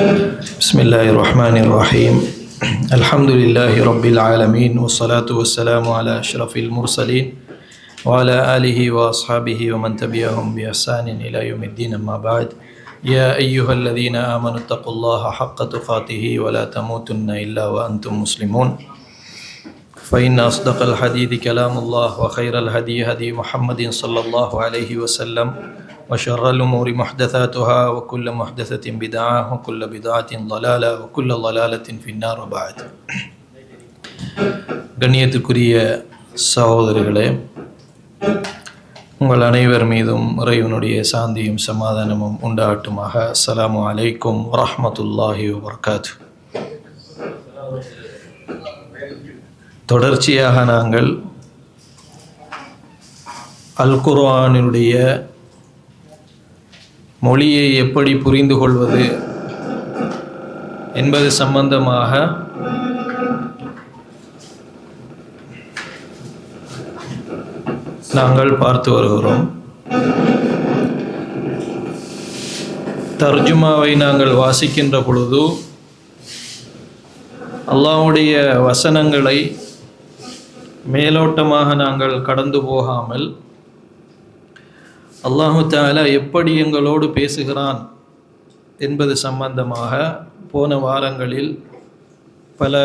بسم الله الرحمن الرحيم الحمد لله رب العالمين والصلاة والسلام على أشرف المرسلين وعلى آله وأصحابه ومن تبعهم بإحسان إلى يوم الدين أما بعد يا أيها الذين آمنوا اتقوا الله حق تقاته ولا تموتن إلا وأنتم مسلمون فإن أصدق الحديث كلام الله وخير الهدي هدي محمد صلى الله عليه وسلم وشر الأمور محدثاتها وكل محدثة بدعة وكل بدعة ضلالة وكل ضلالة في النار وبعد. கண்ணியத்துக்குரிய சகோதரர்களே, உங்கள் அனைவர் மீதும் இறைவனுடைய சாந்தியும் சமாதானமும் உண்டாகட்டுமாக. அஸ்ஸலாமு அலைக்கும் வரஹ்மத்துல்லாஹி வபரகாத்துஹு. தொடர்ச்சியாக நாங்கள் அல் குர்ஆனினுடைய மொழியை எப்படி புரிந்து கொள்வது என்பது சம்பந்தமாக நாங்கள் பார்த்து வருகிறோம். தர்ஜுமாவை நாங்கள் வாசிக்கின்ற பொழுது அல்லாஹ்வுடைய வசனங்களை மேலோட்டமாக நாங்கள் கடந்து போகாமல் அல்லாஹு தஆலா எப்படி எங்களோடு பேசுகிறான் என்பது சம்பந்தமாக போன வாரங்களில் பல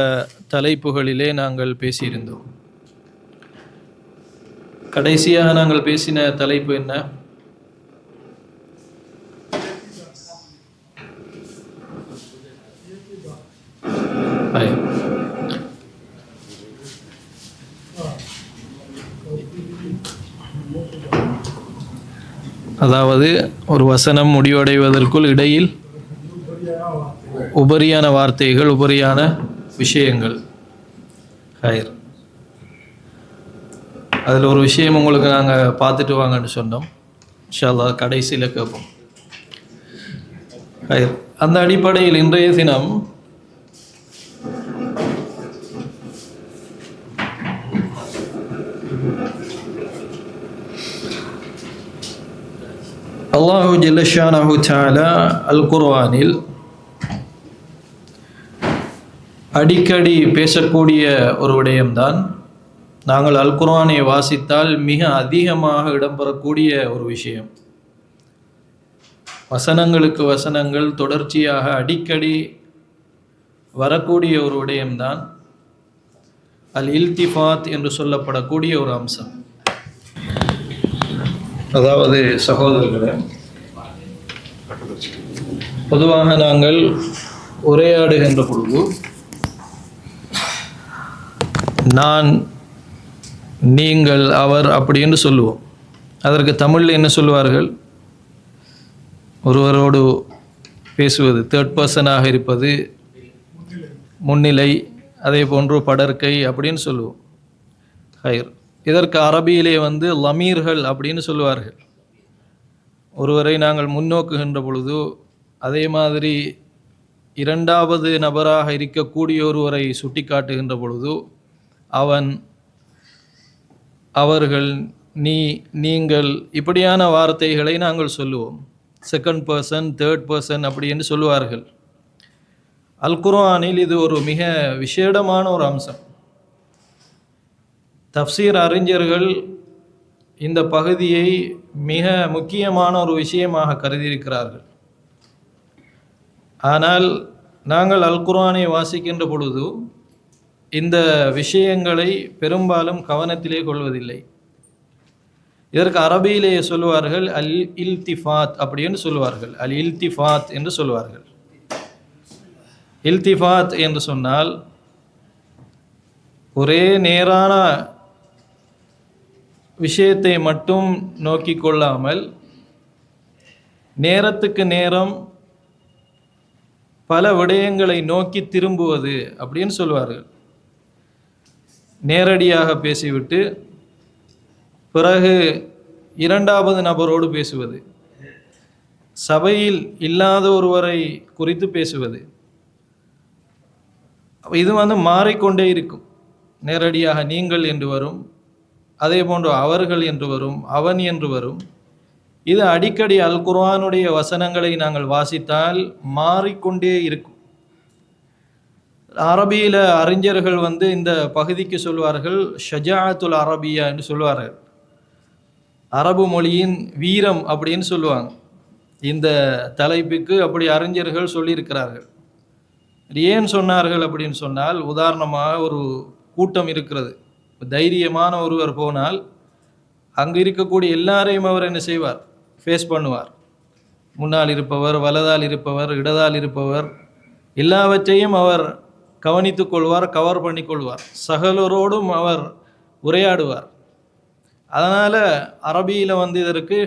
தலைப்புகளிலே நாங்கள் பேசியிருந்தோம். கடைசியாக நாங்கள் பேசின தலைப்பு என்ன? அதாவது ஒரு வசனம் முடிவடைவதற்குள் இடையில் உபரியான வார்த்தைகள், உபரியான விஷயங்கள். ஹைர், அதில் ஒரு விஷயம் உங்களுக்கு நாங்கள் பார்த்துட்டு வாங்கன்னு சொன்னோம். இன்ஷா அல்லாஹ் கடைசியில் கேட்போம். ஹைர், அந்த அடிப்படையில் இன்றைய தினம் அல்லாஹு ஜல்ல ஷானஹு தஆலா அல் குர்ஆனில் அடிக்கடி பேசக்கூடிய ஒரு விடயம்தான் நாங்கள் அல் குர்ஆனை வாசித்தால் மிக அதிகமாக இடம்பெறக்கூடிய ஒரு விஷயம். வசனங்களுக்கு வசனங்கள் தொடர்ச்சியாக அடிக்கடி வரக்கூடிய ஒரு விடயம்தான் அல் இல்திஃபாத் என்று சொல்லப்படக்கூடிய ஒரு அம்சம். அதாவது சகோதரர்களே, பொதுவாக நாங்கள் உரையாடுகின்ற பொழுது நான், நீங்கள், அவர் அப்படி என்று சொல்லுவோம். அதற்கு தமிழில் என்ன சொல்வார்கள்? ஒருவரோடு பேசுவது தேர்ட் பர்சனாக இருப்பது முன்னிலை, அதே போன்று படர்க்கை அப்படின்னு சொல்லுவோம். ஹைர், இதற்கு அரபியிலே லமீர்கள் அப்படின்னு சொல்லுவார்கள். ஒருவரை நாங்கள் முன்னோக்குகின்ற பொழுது, அதே மாதிரி இரண்டாவது நபராக இருக்கக்கூடிய ஒருவரை சுட்டி காட்டுகின்ற பொழுது அவன், அவர்கள், நீ, நீங்கள் இப்படியான வார்த்தைகளை நாங்கள் சொல்லுவோம். செகண்ட் பர்சன், தேர்ட் பர்சன் அப்படி என்று சொல்லுவார்கள். அல் குர்ஆனில் இது ஒரு மிக விசேடமான ஒரு அம்சம். தஃப்சீர் அறிஞர்கள் இந்த பகுதியை மிக முக்கியமான ஒரு விஷயமாக கருதியிருக்கிறார்கள். ஆனால் நாங்கள் அல் குர்ஆனை வாசிக்கின்ற பொழுது இந்த விஷயங்களை பெரும்பாலும் கவனத்திலே கொள்வதில்லை. இதற்கு அரபியிலே சொல்லுவார்கள் அல் இல்திஃபாத் அப்படின்னு சொல்லுவார்கள். அல் இல்திஃபாத் என்று சொல்லுவார்கள். இல்திஃபாத் என்று சொன்னால் ஒரே நேரான விஷயத்தை மட்டும் நோக்கி கொள்ளாமல் நேரத்துக்கு நேரம் பல விடயங்களை நோக்கி திரும்புவது அப்படின்னு சொல்வார்கள். நேரடியாக பேசிவிட்டு பிறகு இரண்டாவது நபரோடு பேசுவது, சபையில் இல்லாத ஒருவரை குறித்து பேசுவது, இது மாறிக்கொண்டே இருக்கும். நேரடியாக நீங்கள் என்று வரும், அதே போன்று அவர்கள் என்று வரும், அவன் என்று வரும். இது அடிக்கடி அல் குர்ஆனுடைய வசனங்களை நாங்கள் வாசித்தால் மாறிக்கொண்டே இருக்கும். அரபியில் அறிஞர்கள் இந்த பகுதிக்கு சொல்வார்கள் ஷஜாஅத்துல் அரபியா என்று சொல்வார்கள். அரபு மொழியின் வீரம் அப்படின்னு சொல்லுவாங்க. இந்த தலைப்புக்கு அப்படி அறிஞர்கள் சொல்லியிருக்கிறார்கள். ஏன் சொன்னார்கள் அப்படின்னு சொன்னால், உதாரணமாக ஒரு கூட்டம் இருக்கிறது, தைரியமான ஒருவர் போனால் அங்கு இருக்கக்கூடிய எல்லாரையும் அவர் என்ன செய்வார்? ஃபேஸ் பண்ணுவார். முன்னால் இருப்பவர், வலதால் இருப்பவர், இடதால் இருப்பவர், எல்லாவற்றையும் அவர் கவனித்துக் கொள்வார், கவர் பண்ணி கொள்வார். சகலரோடும் அவர் உரையாடுவார். அதனால் அரபியில் இதற்கு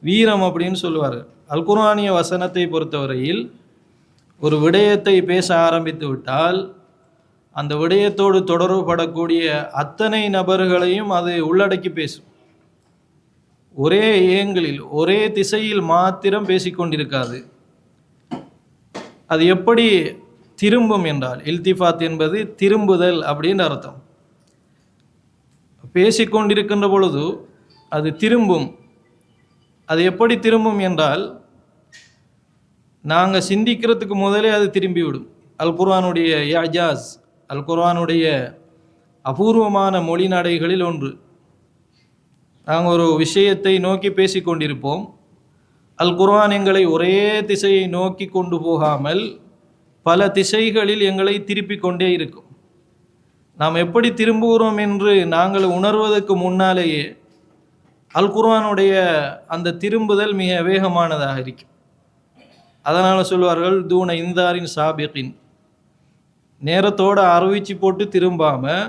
வீரம் அப்படின்னு சொல்லுவார்கள். அல் குர்ஆனிய வசனத்தை பொறுத்தவரையில் ஒரு விடயத்தை பேச ஆரம்பித்து விட்டால் அந்த விடயத்தோடு தொடர்புபடக்கூடிய அத்தனை நபர்களையும் அது உள்ளடக்கி பேசும். ஒரே ஏங்கிளில், ஒரே திசையில் மாத்திரம் பேசிக்கொண்டிருக்காது. அது எப்படி திரும்பும் என்றால், இல்திஃபாத் என்பது திரும்புதல் அப்படின்னு அர்த்தம். பேசிக்கொண்டிருக்கின்ற பொழுது அது திரும்பும். அது எப்படி திரும்பும் என்றால், நாங்கள் சிந்திக்கிறதுக்கு முதலே அது திரும்பிவிடும். அல் குர்ஆனுடைய இஜாஸ், அல் குர்ஆனுடைய அபூர்வமான மொழி நடைகளில் ஒன்று. நாங்கள் ஒரு விஷயத்தை நோக்கி பேசிக்கொண்டிருப்போம். அல் குர்ஆன் எங்களை ஒரே திசையை நோக்கி கொண்டு போகாமல் பல திசைகளில் எங்களை திருப்பி கொண்டே இருக்கும். நாம் எப்படி திரும்புகிறோம் என்று நாங்கள் உணர்வதற்கு முன்னாலேயே அல் குர்ஆனுடைய அந்த திரும்புதல் மிக வேகமானதாக இருக்கும். அதனால் சொல்வார்கள் தூன இந்தாரின் சாபிகின், நேரத்தோடு அறிவிச்சு போட்டு திரும்பாமல்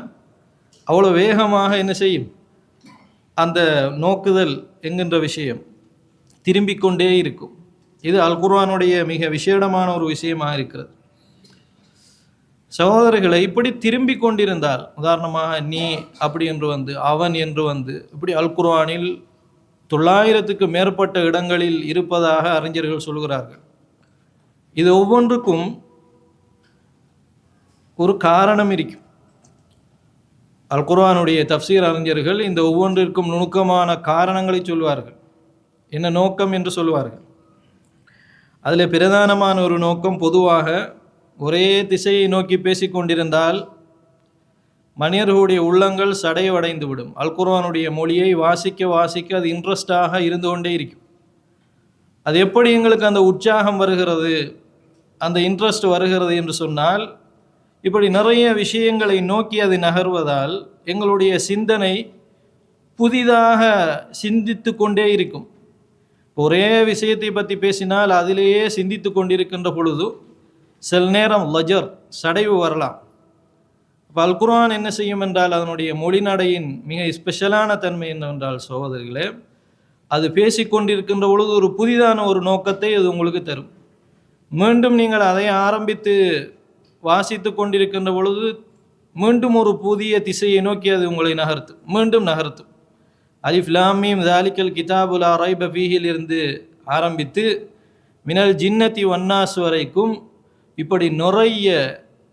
அவ்வளோ வேகமாக என்ன செய்யும்? அந்த நோக்குதல் என்கின்ற விஷயம் திரும்பிக் கொண்டே இருக்கும். இது அல் குர்ஆனுடைய மிக விசேடமான ஒரு விஷயமாக இருக்கிறது. சகோதரர்களை, இப்படி திரும்பிக் கொண்டிருந்தால், உதாரணமாக நீ அப்படி என்று அவன் என்று இப்படி அல் குர்ஆனில் 900க்கு மேற்பட்ட இடங்களில் இருப்பதாக அறிஞர்கள் சொல்கிறார்கள். இது ஒவ்வொன்றுக்கும் ஒரு காரணம் இருக்கும். அல் குர்ஆனுடைய தஃப்சீர் அறிஞர்கள் இந்த ஒவ்வொன்றிற்கும் நுணுக்கமான காரணங்களை சொல்வார்கள். என்ன நோக்கம் என்று சொல்வார்கள். அதில் பிரதானமான ஒரு நோக்கம், பொதுவாக ஒரே திசையை நோக்கி பேசிக்கொண்டிருந்தால் மனிதர்களுடைய உள்ளங்கள் சடைவடைந்து விடும். அல் குர்ஆனுடைய மொழியை வாசிக்க வாசிக்க அது இன்ட்ரெஸ்டாக இருந்து கொண்டே இருக்கும். அது எப்படி எங்களுக்கு அந்த உற்சாகம் வருகிறது, அந்த இன்ட்ரெஸ்ட் வருகிறது என்று சொன்னால், இப்படி நிறைய விஷயங்களை நோக்கி அது நகர்வதால் எங்களுடைய சிந்தனை புதிதாக சிந்தித்து கொண்டே இருக்கும். ஒரே விஷயத்தை பற்றி பேசினால் அதிலேயே சிந்தித்து கொண்டிருக்கின்ற பொழுது சில நேரம் லஜர், சடைவு வரலாம். இப்போ அல் குர்ஆன் என்ன செய்யும் என்றால், அதனுடைய மொழிநடையின் மிக ஸ்பெஷலான தன்மை என்னவென்றால் சகோதரிகளே, அது பேசிக்கொண்டிருக்கின்ற பொழுது ஒரு புதிதான ஒரு நோக்கத்தை அது உங்களுக்கு தரும். மீண்டும் நீங்கள் அதை ஆரம்பித்து வாசித்து கொண்டிருக்கின்ற பொழுது மீண்டும் ஒரு புதிய திசையை நோக்கி அது உங்களை நகர்த்தும், மீண்டும் நகர்த்தும். அலிஃப் லாம் மீம் ஸாலிகல் கிதாபு லா ரைப ஃபீஹில் இருந்து ஆரம்பித்து மினல் ஜின்னதி வன்னாஸ் வரைக்கும் இப்படி நிறைய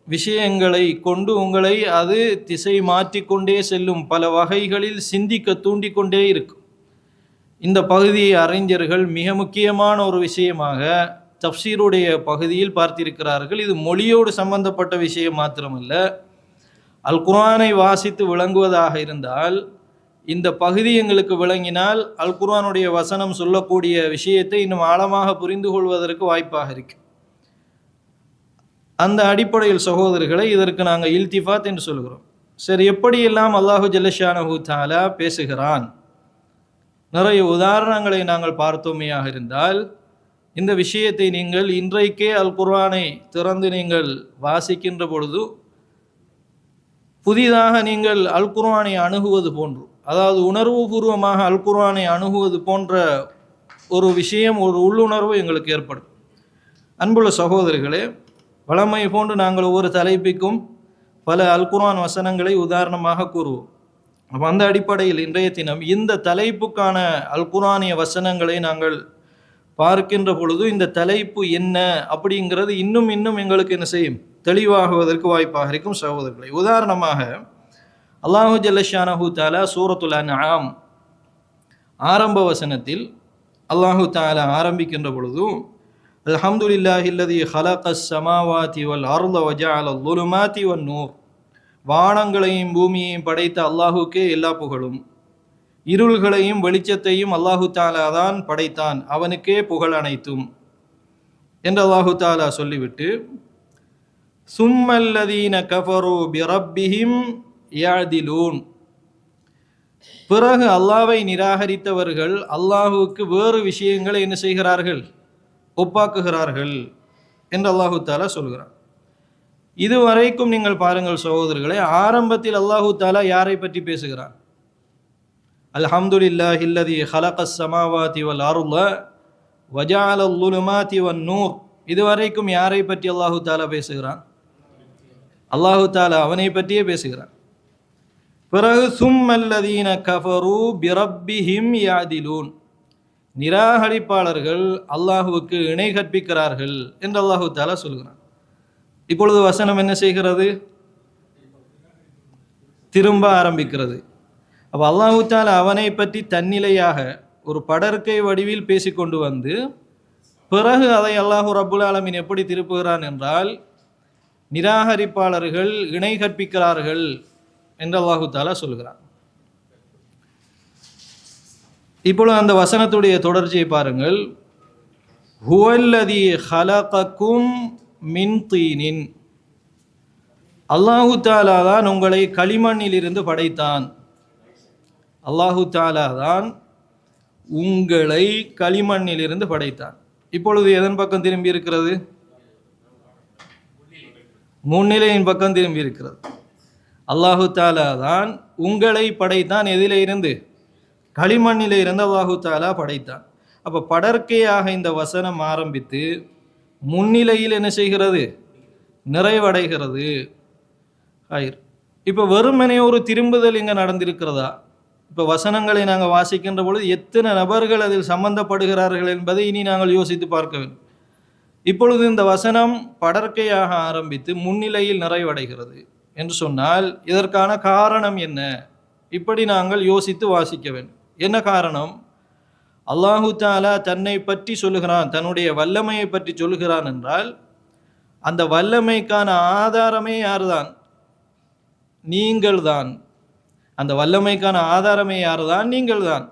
விஷயங்களை கொண்டு உங்களை அது திசை மாற்றிக்கொண்டே செல்லும். பல வகைகளில் சிந்திக்க தூண்டிக்கொண்டே இருக்கும். இந்த பகுதியை அறிஞர்கள் மிக முக்கியமான ஒரு விஷயமாக தஃப்சீருடைய பகுதியில் பார்த்திருக்கிறார்கள். இது மொழியோடு சம்பந்தப்பட்ட விஷயம் மாத்திரமல்ல, அல் குர்ஆனை வாசித்து விளங்குவதாக இருந்தால் இந்த பகுதி எங்களுக்கு விளங்கினால் அல் குர்ஆனுடைய வசனம் சொல்லக்கூடிய விஷயத்தை இன்னும் ஆழமாக புரிந்து கொள்வதற்கு வாய்ப்பாக இருக்கு. அந்த அடிப்படையில் சகோதரர்களை, இதற்கு நாங்கள் இல்திஃபாத் என்று சொல்கிறோம். சரி, எப்படியெல்லாம் அல்லாஹு ஜல்லஷானஹு தஆலா பேசுகிறான்? நிறைய உதாரணங்களை நாங்கள் பார்த்தோமையாக இருந்தால், இந்த விஷயத்தை நீங்கள் இன்றைக்கே அல் குர்ஆனை திறந்து நீங்கள் வாசிக்கின்ற பொழுது புதிதாக நீங்கள் அல் குர்ஆனை அணுகுவது போன்று, அதாவது உணர்வுபூர்வமாக அல் குர்ஆனை அணுகுவது போன்ற ஒரு விஷயம், ஒரு உள்ளுணர்வு எங்களுக்கு ஏற்படும். அன்புள்ள சகோதரர்களே, வழமை போன்று நாங்கள் ஒவ்வொரு தலைப்புக்கும் பல அல் குர்ஆன் வசனங்களை உதாரணமாக கூறுவோம். அப்போ அந்த அடிப்படையில் இன்றைய தினம் இந்த தலைப்புக்கான அல் குர்ஆனிய வசனங்களை நாங்கள் பார்க்கின்ற பொழுது இந்த தலைப்பு என்ன அப்படிங்கிறது இன்னும் எங்களுக்கு என்ன செய்யும்? தெளிவாகுவதற்கு வாய்ப்பாக இருக்கும் சகோதரர்களை. உதாரணமாக அல்லாஹு ஜல்லஷானஹு தஆலா சூரத்துல் அன்ஆம் ஆரம்ப வசனத்தில் அல்லாஹு தஆலா ஆரம்பிக்கின்ற பொழுதும் அல்ஹம்துலில்லாஹில்லதி ஹலகஸ் ஸமாவாதி வல் அர்த வஜஅல ظுலுமாதி வன் நூர், வானங்களையும் பூமியையும் படைத்த அல்லாஹுக்கே எல்லா புகழும், இருள்களையும் வெளிச்சத்தையும் அல்லாஹு தஆலா தான் படைத்தான், அவனுக்கே புகழ் அனைத்தும் என்று அல்லாஹு தஆலா சொல்லிவிட்டு சும்மல்லதீன கஃபரு பிரப்பிஹிம் யஅதிலூன், பிறகு அல்லாஹ்வை நிராகரித்தவர்கள் அல்லாஹுவுக்கு வேறு விஷயங்களை என்ன செய்கிறார்கள், ஒப்பாக்குகிறார்கள் என்று அல்லாஹு தஆலா சொல்கிறார். இதுவரைக்கும் நீங்கள் பாருங்கள் சகோதரர்களே, ஆரம்பத்தில் அல்லாஹு தஆலா யாரை பற்றி பேசுகிறார்? அல்ஹம்துலில்லாஹில்லதி ஹலகஸ் ஸமாவாதி வல் அர்த வஜஅல ظுலுமாதி வன் நூர், இதுவரைக்கும் யாரை பற்றி அல்லாஹு தஆலா பேசுகிறான்? அல்லாஹு தஆலா அவனை பற்றியே பேசுகிறான். பிறகு சும்மல்லதீன கஃபரு பிரப்பிஹிம் யஅதிலூன், நிராகரிப்பாளர்கள் அல்லாஹுவுக்கு இணை கற்பிக்கிறார்கள் என்று அல்லாஹு தஆலா சொல்கிறான். இப்பொழுது வசனம் என்ன செய்கிறது? திரும்ப ஆரம்பிக்கிறது. அப்போ அல்லாஹு தஆலா அவனை பற்றி தன்னிலையாக ஒரு படர்க்கை வடிவில் பேசிக்கொண்டு வந்து பிறகு அதை அல்லாஹு ரப்புல் ஆலமீன் எப்படி திருப்புகிறான் என்றால், நிராகரிப்பாளர்கள் இணை கற்பிக்கிறார்கள் என்று அல்லாஹு தஆலா சொல்கிறான். இப்பொழுது அந்த வசனத்துடைய தொடர்ச்சியை பாருங்கள். ஹுவல்லதி ஹலகக்கும் மின் தீனின், அல்லாஹு தஆலா தான் உங்களை களிமண்ணில் இருந்து படைத்தான். அல்லாஹு தஆலா தான் உங்களை களிமண்ணில் இருந்து படைத்தான். இப்பொழுது எதன் பக்கம் திரும்பி இருக்கிறது? முன்னிலையின் பக்கம் திரும்பி இருக்கிறது. அல்லாஹு தஆலா தான் உங்களை படைத்தான். எதிலே இருந்து? களிமண்ணிலே இருந்து அல்லாஹு தஆலா படைத்தான். அப்போ படர்க்கையாக இந்த வசனம் ஆரம்பித்து முன்னிலையில் என்ன செய்கிறது? நிறைவடைகிறது. இப்போ வெறுமனே ஒரு திரும்புதல் இங்கே நடந்திருக்கிறதா? இப்போ வசனங்களை நாங்கள் வாசிக்கின்ற பொழுது எத்தனை நபர்கள் அதில் சம்பந்தப்படுகிறார்கள் என்பதை இனி நாங்கள் யோசித்து பார்க்க வேண்டும். இப்பொழுது இந்த வசனம் படர்க்கையாக ஆரம்பித்து முன்னிலையில் நிறைவடைகிறது என்று சொன்னால் இதற்கான காரணம் என்ன? இப்படி நாங்கள் யோசித்து வாசிக்க வேண்டும். என்ன காரணம்? அல்லாஹு தஆலா தன்னை பற்றி சொல்லுகிறான், தன்னுடைய வல்லமையை பற்றி சொல்லுகிறான் என்றால் அந்த வல்லமைக்கான ஆதாரமே யார்தான்? நீங்கள் தான். அந்த வல்லமைக்கான ஆதாரமே யார்தான்? நீங்கள் தான்.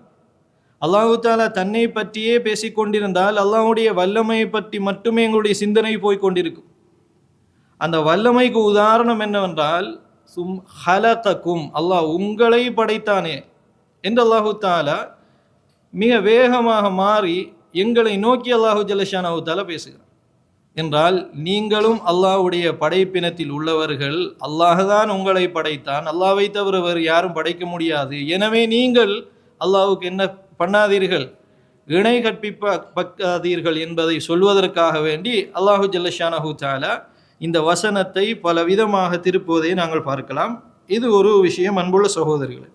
அல்லாஹு தஆலா தன்னை பற்றியே பேசிக்கொண்டிருந்தால் அல்லாஹ்வுடைய வல்லமையை பற்றி மட்டுமே எங்களுடைய சிந்தனை போய்கொண்டிருக்கும். அந்த வல்லமைக்கு உதாரணம் என்னவென்றால் ஹலகக்கும், அல்லாஹ் உங்களை படைத்தானே என்று அல்லாஹு தஆலா மிக வேகமாக மாறி எங்களை நோக்கி அல்லாஹு ஜல்லஷானஹு தஆலா பேசுகிறார் என்றால், நீங்களும் அல்லாஹ்வுடைய படைப்பினத்தில் உள்ளவர்கள். அல்லாஹ் தான் உங்களை படைத்தான், அல்லாஹ்வை தவிர வேறு யாரும் படைக்க முடியாது. எனவே நீங்கள் அல்லாஹ்வுக்கு என்ன பண்ணாதீர்கள், இணை கற்பிப்பாதீர்கள் என்பதை சொல்வதற்காக வேண்டி அல்லாஹு ஜல்லஷானஹு தஆலா இந்த வசனத்தை பல விதமாக திருப்புவதை நாங்கள் பார்க்கலாம். இது ஒரு விஷயம். அன்புள்ள சகோதரிகளே,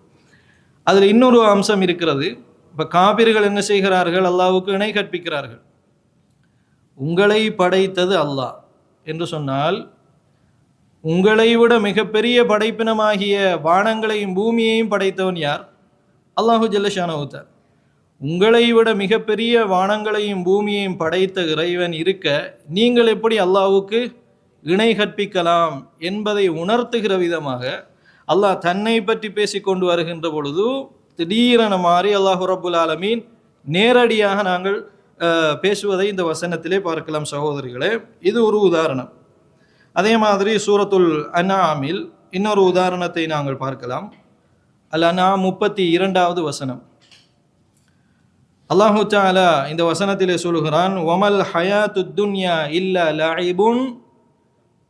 அதில் இன்னொரு அம்சம் இருக்கிறது. இப்போ காபிர்கள் என்ன செய்கிறார்கள்? அல்லாஹ்வுக்கு இணை கற்பிக்கிறார்கள். உங்களை படைத்தது அல்லாஹ் என்று சொன்னால், உங்களை விட மிகப்பெரிய படைப்பினமாகிய வானங்களையும் பூமியையும் படைத்தவன் யார்? அல்லாஹு ஜல்லஷானஹு தஆலா. உங்களை விட மிகப்பெரிய வானங்களையும் பூமியையும் படைத்த இறைவன் இருக்க நீங்கள் எப்படி அல்லாஹ்வுக்கு இணை கற்பிக்கலாம் என்பதை உணர்த்துகிற விதமாக அல்லாஹ் தன்னை பற்றி பேசிக்கொண்டு வருகின்ற பொழுது திடீரென மாறி அல்லாஹு ரப்புல் ஆலமீன் நேரடியாக நாங்கள் பேசுவதை இந்த வசனத்திலே பார்க்கலாம் சகோதரிகளே. இது ஒரு உதாரணம். அதே மாதிரி சூரத்துல் அன்ஆமில் இன்னொரு உதாரணத்தை நாங்கள் பார்க்கலாம். அல் அன்ஆம் 32வது வசனம். அல்லாஹு தஆலா இந்த வசனத்திலே சொல்கிறான், வமல் ஹயாத்துத் துன்யா இல்லா லஇபுன்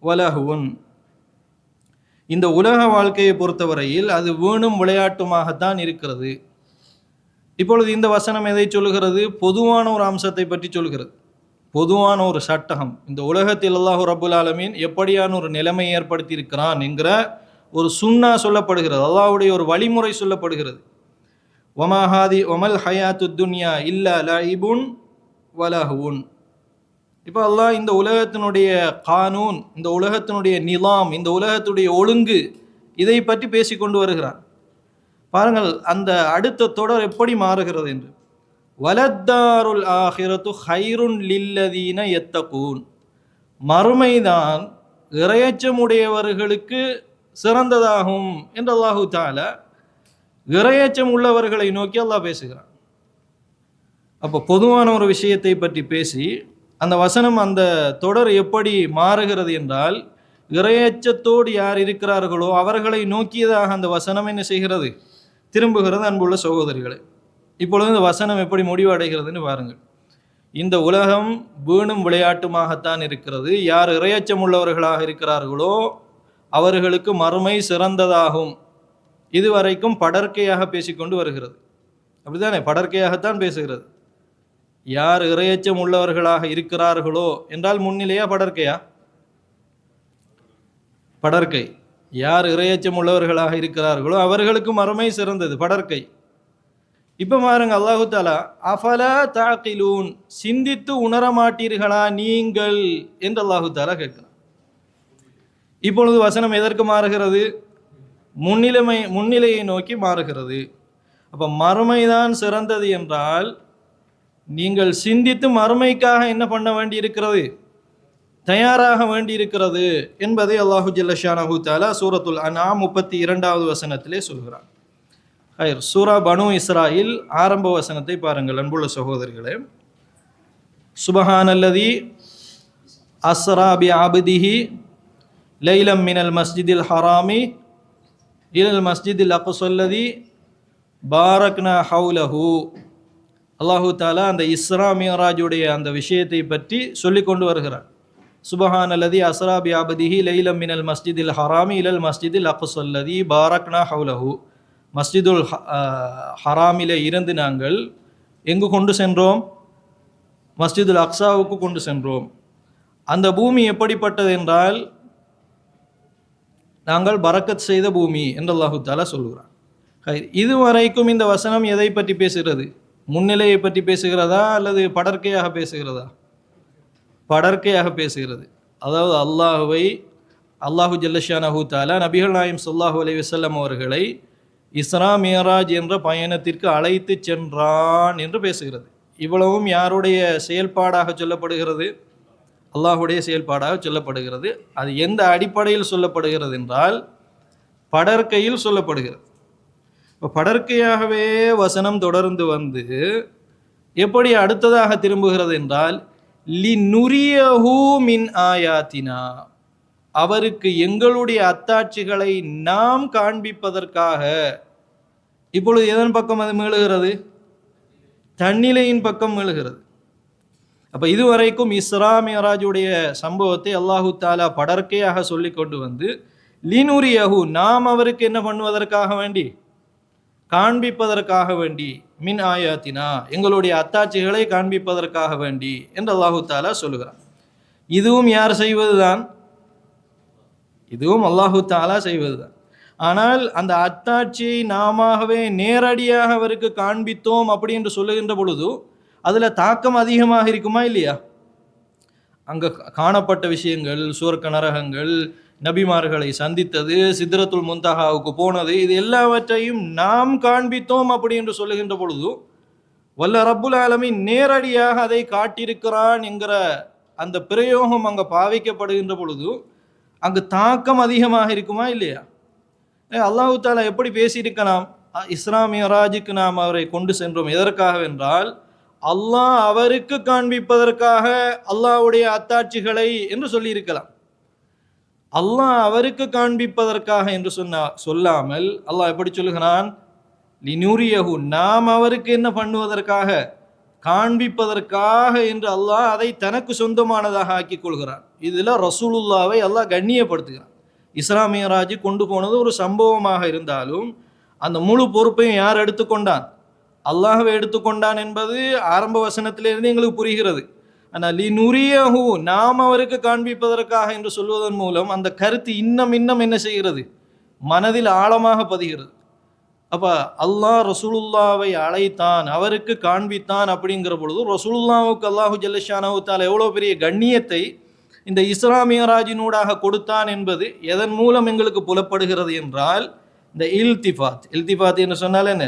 வலஹுன், இந்த உலக வாழ்க்கையை பொறுத்தவரையில் அது வீணும் விளையாட்டுமாகத்தான் இருக்கிறது. இப்பொழுது இந்த வசனம் எதை சொல்லுகிறது? பொதுவான ஒரு அம்சத்தை பற்றி சொல்கிறது. பொதுவான ஒரு சட்டகம். இந்த உலகத்தில் அல்லாஹு ரப்புல் ஆலமீன் எப்படியான ஒரு நிலைமை ஏற்படுத்தி இருக்கிறான் என்கிற ஒரு சுன்னா சொல்லப்படுகிறது. அல்லாஹ்வுடைய ஒரு வழிமுறை சொல்லப்படுகிறது. வமல் ஹயாத்து துன்யா இல்லா லஇபுன் வலஹுன். இப்போ அல்லாஹ் இந்த உலகத்தினுடைய கானூன், இந்த உலகத்தினுடைய நிலாம், இந்த உலகத்துடைய ஒழுங்கு, இதை பற்றி பேசிக்கொண்டு வருகிறான். பாருங்கள் அந்த அடுத்த தொடர் எப்படி மாறுகிறது என்று. வலத்தாருல் ஆஹிரத்து ஹைருன் லில்லதீன யத்தகூன், மறுமைதான் இறையச்சமுடையவர்களுக்கு சிறந்ததாகும் என்று அல்லாஹு தஆலா இறையச்சம் உள்ளவர்களை நோக்கி அல்லாஹ் பேசுகிறான். அப்போ பொதுவான ஒரு விஷயத்தை பற்றி பேசி அந்த வசனம், அந்த தொடர் எப்படி மாறுகிறது என்றால், இறையச்சத்தோடு யார் இருக்கிறார்களோ அவர்களை நோக்கியதாக அந்த வசனம் என்ன செய்கிறது, திரும்புகிறது. அன்புள்ள சகோதரிகளே, இப்பொழுது இந்த வசனம் எப்படி முடிவடைகிறதுன்னு பாருங்கள். இந்த உலகம் வீணும் விளையாட்டுமாகத்தான் இருக்கிறது. யார் இறையச்சம் உள்ளவர்களாக இருக்கிறார்களோ அவர்களுக்கு மறுமை சிறந்ததாகும். இதுவரைக்கும் படர்க்கையாக பேசிக்கொண்டு வருகிறது. அப்படித்தானே, படர்க்கையாகத்தான் பேசுகிறது. யார் இறையச்சம் உள்ளவர்களாக இருக்கிறார்களோ என்றால் முன்னிலையா படர்க்கையா? படர்க்கை. யார் இறையச்சம் உள்ளவர்களாக இருக்கிறார்களோ அவர்களுக்கு மறுமை சிறந்தது, படர்க்கை. இப்ப பாருங்க, அல்லாஹு தஆலா அஃபலா தஅகிலூன், சிந்தித்து உணரமாட்டீர்களா நீங்கள் என்று அல்லாஹு தஆலா கேட்கிறார். இப்பொழுது வசனம் எதற்கு மாறுகிறது? முன்னிலையை நோக்கி மாறுகிறது. அப்ப மறுமைதான் சிறந்தது என்றால் நீங்கள் சிந்தித்து மறுமைக்காக என்ன பண்ண வேண்டி இருக்கிறது, தயாராக வேண்டி இருக்கிறது என்பதை அல்லாஹு ஜல்ல ஷானஹு தஆலா சூரத்துல் அன்ஆம் 32வது வசனத்திலே சொல்கிறார். சூரா பனு இஸ்ராயில் ஆரம்ப வசனத்தை பாருங்கள் அன்புள்ள சகோதரிகளே. சுபஹானல்லதி அஸ்ரா பி அப்திஹி லைலம் மினல் மஸ்ஜிதில் ஹராமி இலல் மஸ்ஜிதில் அக்ஸல்லதி பாரக்னா ஹவுலஹு. அல்லாஹு தஆலா அந்த இஸ்ரா மியராஜுடைய அந்த விஷயத்தை பற்றி சொல்லிக் கொண்டு வருகிறார். சுபஹானல்லதி அஸ்ரா பி அப்திஹி லைலம் மினல் மஸ்ஜிதில் ஹராமி இலல் மஸ்ஜிதில் அக்ஸல்லதி பாரக்னா ஹவுலஹு. மஸ்ஜிதுல் ஹராமிலே இருந்து நாங்கள் எங்கு கொண்டு சென்றோம்? மஸ்ஜிதுல் அக்ஸாவுக்கு கொண்டு சென்றோம். அந்த பூமி எப்படிப்பட்டது என்றால் நாங்கள் பரக்கத் செய்த பூமி என்று அல்லாஹு தஆலா சொல்கிறார். இதுவரைக்கும் இந்த வசனம் எதை பற்றி பேசுகிறது? முன்னிலையை பற்றி பேசுகிறதா அல்லது படர்க்கையாக பேசுகிறதா? படர்க்கையாக பேசுகிறது. அதாவது அல்லாஹு ஜல்லஷானஹு தஆலா நபிகள் நாயகம் ஸல்லல்லாஹு அலைஹி வஸல்லம் அவர்களை இஸ்ரா மியராஜ் என்ற பயணத்திற்கு அழைத்து சென்றான் என்று பேசுகிறது. இவ்வளவும் யாருடைய செயல்பாடாக சொல்லப்படுகிறது? அல்லாஹுடைய செயல்பாடாக சொல்லப்படுகிறது. அது எந்த அடிப்படையில் சொல்லப்படுகிறது என்றால் படர்க்கையில் சொல்லப்படுகிறது. இப்போ படர்க்கையாகவே வசனம் தொடர்ந்து வந்து எப்படி அடுத்ததாக திரும்புகிறது என்றால் லினுரியஹு மின் ஆயாத்தினா, அவருக்கு எங்களுடைய அத்தாட்சிகளை நாம் காண்பிப்பதற்காக. இப்பொழுது எதன் பக்கம் அது மீளுகிறது? தன்னிலையின் பக்கம் மீளுகிறது. அப்ப இதுவரைக்கும் இஸ்ரா மியராஜுடைய சம்பவத்தை அல்லாஹு தஆலா படர்க்கையாக சொல்லி கொண்டு வந்து லினுரியஹு, நாம் அவருக்கு என்ன பண்ணுவதற்காக வேண்டி, காண்பிப்பதற்காக வேண்டி, மின் ஆயாத்தினா, எங்களுடைய அத்தாட்சிகளை காண்பிப்பதற்காக வேண்டி என்று அல்லாஹு தஆலா சொல்லுகிறார். இதுவும் யார் செய்வதுதான்? இதுவும் அல்லாஹு தஆலா செய்வதுதான். ஆனால் அந்த அத்தாட்சியை நாமவே நேரடியாக அவருக்கு காண்பித்தோம் அப்படி என்று சொல்லுகின்ற பொழுது அதுல தாக்கம் அதிகமாக இருக்குமா இல்லையா? அங்க காணப்பட்ட விஷயங்கள், சுவர்க்க நரகங்கள், நபிமார்களை சந்தித்தது, சித்ரத்துல் முன்தஹாவுக்கு போனது, இது எல்லாவற்றையும் நாம் காண்பித்தோம் அப்படி என்று சொல்லுகின்ற பொழுது வல்ல ரப்புல் ஆலமீன் நேரடியாக அதை காட்டியிருக்கிறான் என்கிற அந்த பிரயோகம் அங்க பாவிக்கப்படுகின்ற பொழுது அங்கு தாக்கம் அதிகமாக இருக்குமா இல்லையா? அல்லாஹு தஆலா எப்படி பேசியிருக்கலாம்? இஸ்ரா மியராஜுக்கு நாம் அவரை கொண்டு சென்றோம் எதற்காக என்றால் அல்லாஹ் அவருக்கு காண்பிப்பதற்காக அல்லாஹ்வுடைய அத்தாட்சிகளை என்று சொல்லியிருக்கலாம். அல்லாஹ் அவருக்கு காண்பிப்பதற்காக என்று சொல்லாமல் அல்லாஹ் எப்படி சொல்லுகிறான்? லினுரியஹு, நாம் அவருக்கு என்ன பண்ணுவதற்காக, காண்பிப்பதற்காக என்று அல்லாஹ் அதை தனக்கு சொந்தமானதாக ஆக்கிக் கொள்கிறான். இதுல ரசூலுல்லாவை அல்லாஹ் கண்ணியப்படுத்துகிறான். இஸ்ரா மியராஜ் கொண்டு போனது ஒரு சம்பவமாக இருந்தாலும் அந்த முழு பொறுப்பையும் யார் எடுத்துக்கொண்டான்? அல்லாஹ்வை எடுத்துக்கொண்டான் என்பது ஆரம்ப வசனத்திலிருந்து எங்களுக்கு புரிகிறது. ஆனால் லினுரியஹு, நாம் அவருக்கு காண்பிப்பதற்காக என்று சொல்வதன் மூலம் அந்த கருத்து இன்னும் என்ன செய்கிறது? மனதில் ஆழமாக பதிகிறது. அப்ப அல்லாஹ் ரசூலுல்லாவை அழைத்தான், அவருக்கு காண்பித்தான் அப்படிங்கிற பொழுது ரசூலுல்லாவுக்கு அல்லாஹு ஜல்லஷானஹு தஆலா எவ்வளவு பெரிய கண்ணியத்தை இந்த இஸ்ரா மியராஜினூடாக கொடுத்தான் என்பது எதன் மூலம் எங்களுக்கு புலப்படுகிறது என்றால் இந்த இல்திஃபாத் என்று சொன்னால் என்ன?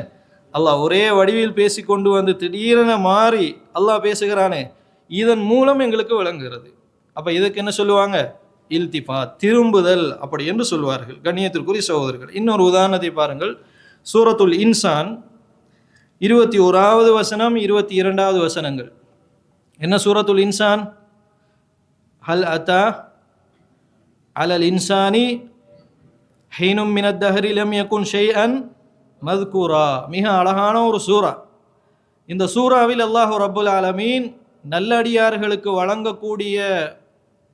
அல்லாஹ் ஒரே வடிவில் பேசி கொண்டு வந்து திடீரென மாறி அல்லாஹ் பேசுகிறானே, இதன் மூலம் எங்களுக்கு விளங்குகிறது. அப்ப இதுக்கு என்ன சொல்லுவாங்க? இல்திஃபா, திரும்புதல் அப்படி என்று சொல்வார்கள். கண்ணியத்திற்குரிய சகோதரர்கள், இன்னொரு உதாரணத்தை பாருங்கள். சூரத்துல் இன்சான் 21வது வசனம் 22வது வசனங்கள். என்ன சூரத்துல் இன்சான்? ஹல் அத்தா அலல் இன்சானி ஹீனும் மினத் தஹரி லம் யகுன் ஷைஅன் மத்கூரா. மிக அழகான ஒரு சூரா. இந்த சூறாவில் அல்லாஹ் ரப்புல் ஆலமீன் நல்லடியார்களுக்கு வழங்கக்கூடிய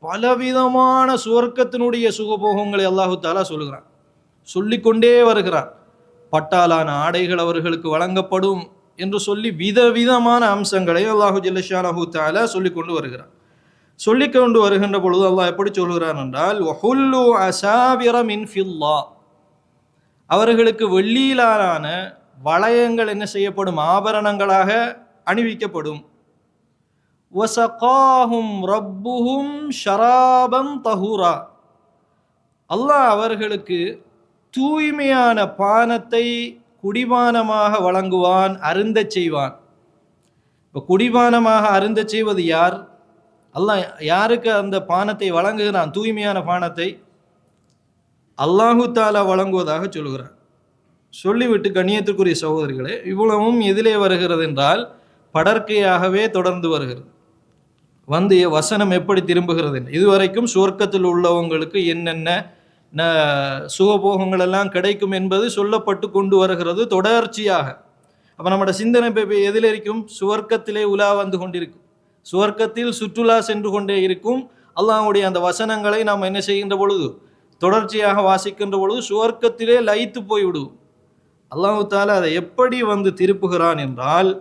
பலவிதமான சுவர்க்கத்தினுடைய சுகபோகங்களை அல்லாஹு தாலா சொல்லுகிறான், சொல்லிக்கொண்டே வருகிறான். பட்டாலான ஆடைகள் அவர்களுக்கு வழங்கப்படும் என்று சொல்லி விதவிதமான அம்சங்களை அல்லாஹு ஜல்லஷானஹு தஆலா சொல்லிக்கொண்டு வருகிறான். சொல்லிக்கொண்டு வருகின்ற பொழுது அல்லாஹ் எப்படி சொல்கிறான் என்றால், வஹுல்லு அசாபிர மின் ஃபில்லா, அவர்களுக்கு வெள்ளியிலான வளையங்கள் என்ன செய்யப்படும்? ஆபரணங்களாக அணிவிக்கப்படும். வஸகாஹும் ரப்புஹும் ஷராபன் தஹூரா, அல்லாஹ் அவர்களுக்கு தூய்மையான பானத்தை குடிபானமாக வழங்குவான், அருந்தச் செய்வான். இப்போ குடிபானமாக அருந்தச் செய்வது யார்? அல்லாஹ் யாருக்கு அந்த பானத்தை வழங்குகிறான்? தூய்மையான பானத்தை அல்லாஹு தாலா வழங்குவதாக சொல்கிறார். சொல்லிவிட்டு, கண்ணியத்திற்குரிய சகோதரிகளே, இவ்வளவும் எதிலே வருகிறது என்றால் படர்க்கையாகவே தொடர்ந்து வருகிறது. வந்து வசனம் எப்படி திரும்புகிறது? இதுவரைக்கும் சுவர்க்கத்தில் உள்ளவங்களுக்கு என்னென்ன சுகபோகங்கள் எல்லாம் கிடைக்கும் என்பது சொல்லப்பட்டு கொண்டு வருகிறது தொடர்ச்சியாக. அப்போ நம்மளோட சிந்தனை எதில் இருக்கும்? சுவர்க்கத்திலே உலா வந்து கொண்டிருக்கும், சுவர்க்கத்தில் சுற்றுலா சென்று கொண்டே இருக்கும். அல்லாஹ்வுடைய அந்த வசனங்களை நாம் என்ன செய்கின்ற பொழுது, தொடர்ச்சியாக வாசிக்கின்ற பொழுது சுவர்க்கத்திலே லயித்து போய்விடுவோம். அல்லாஹ் தஆலா அதை எப்படி வந்து திருப்புகிறான் என்றால்,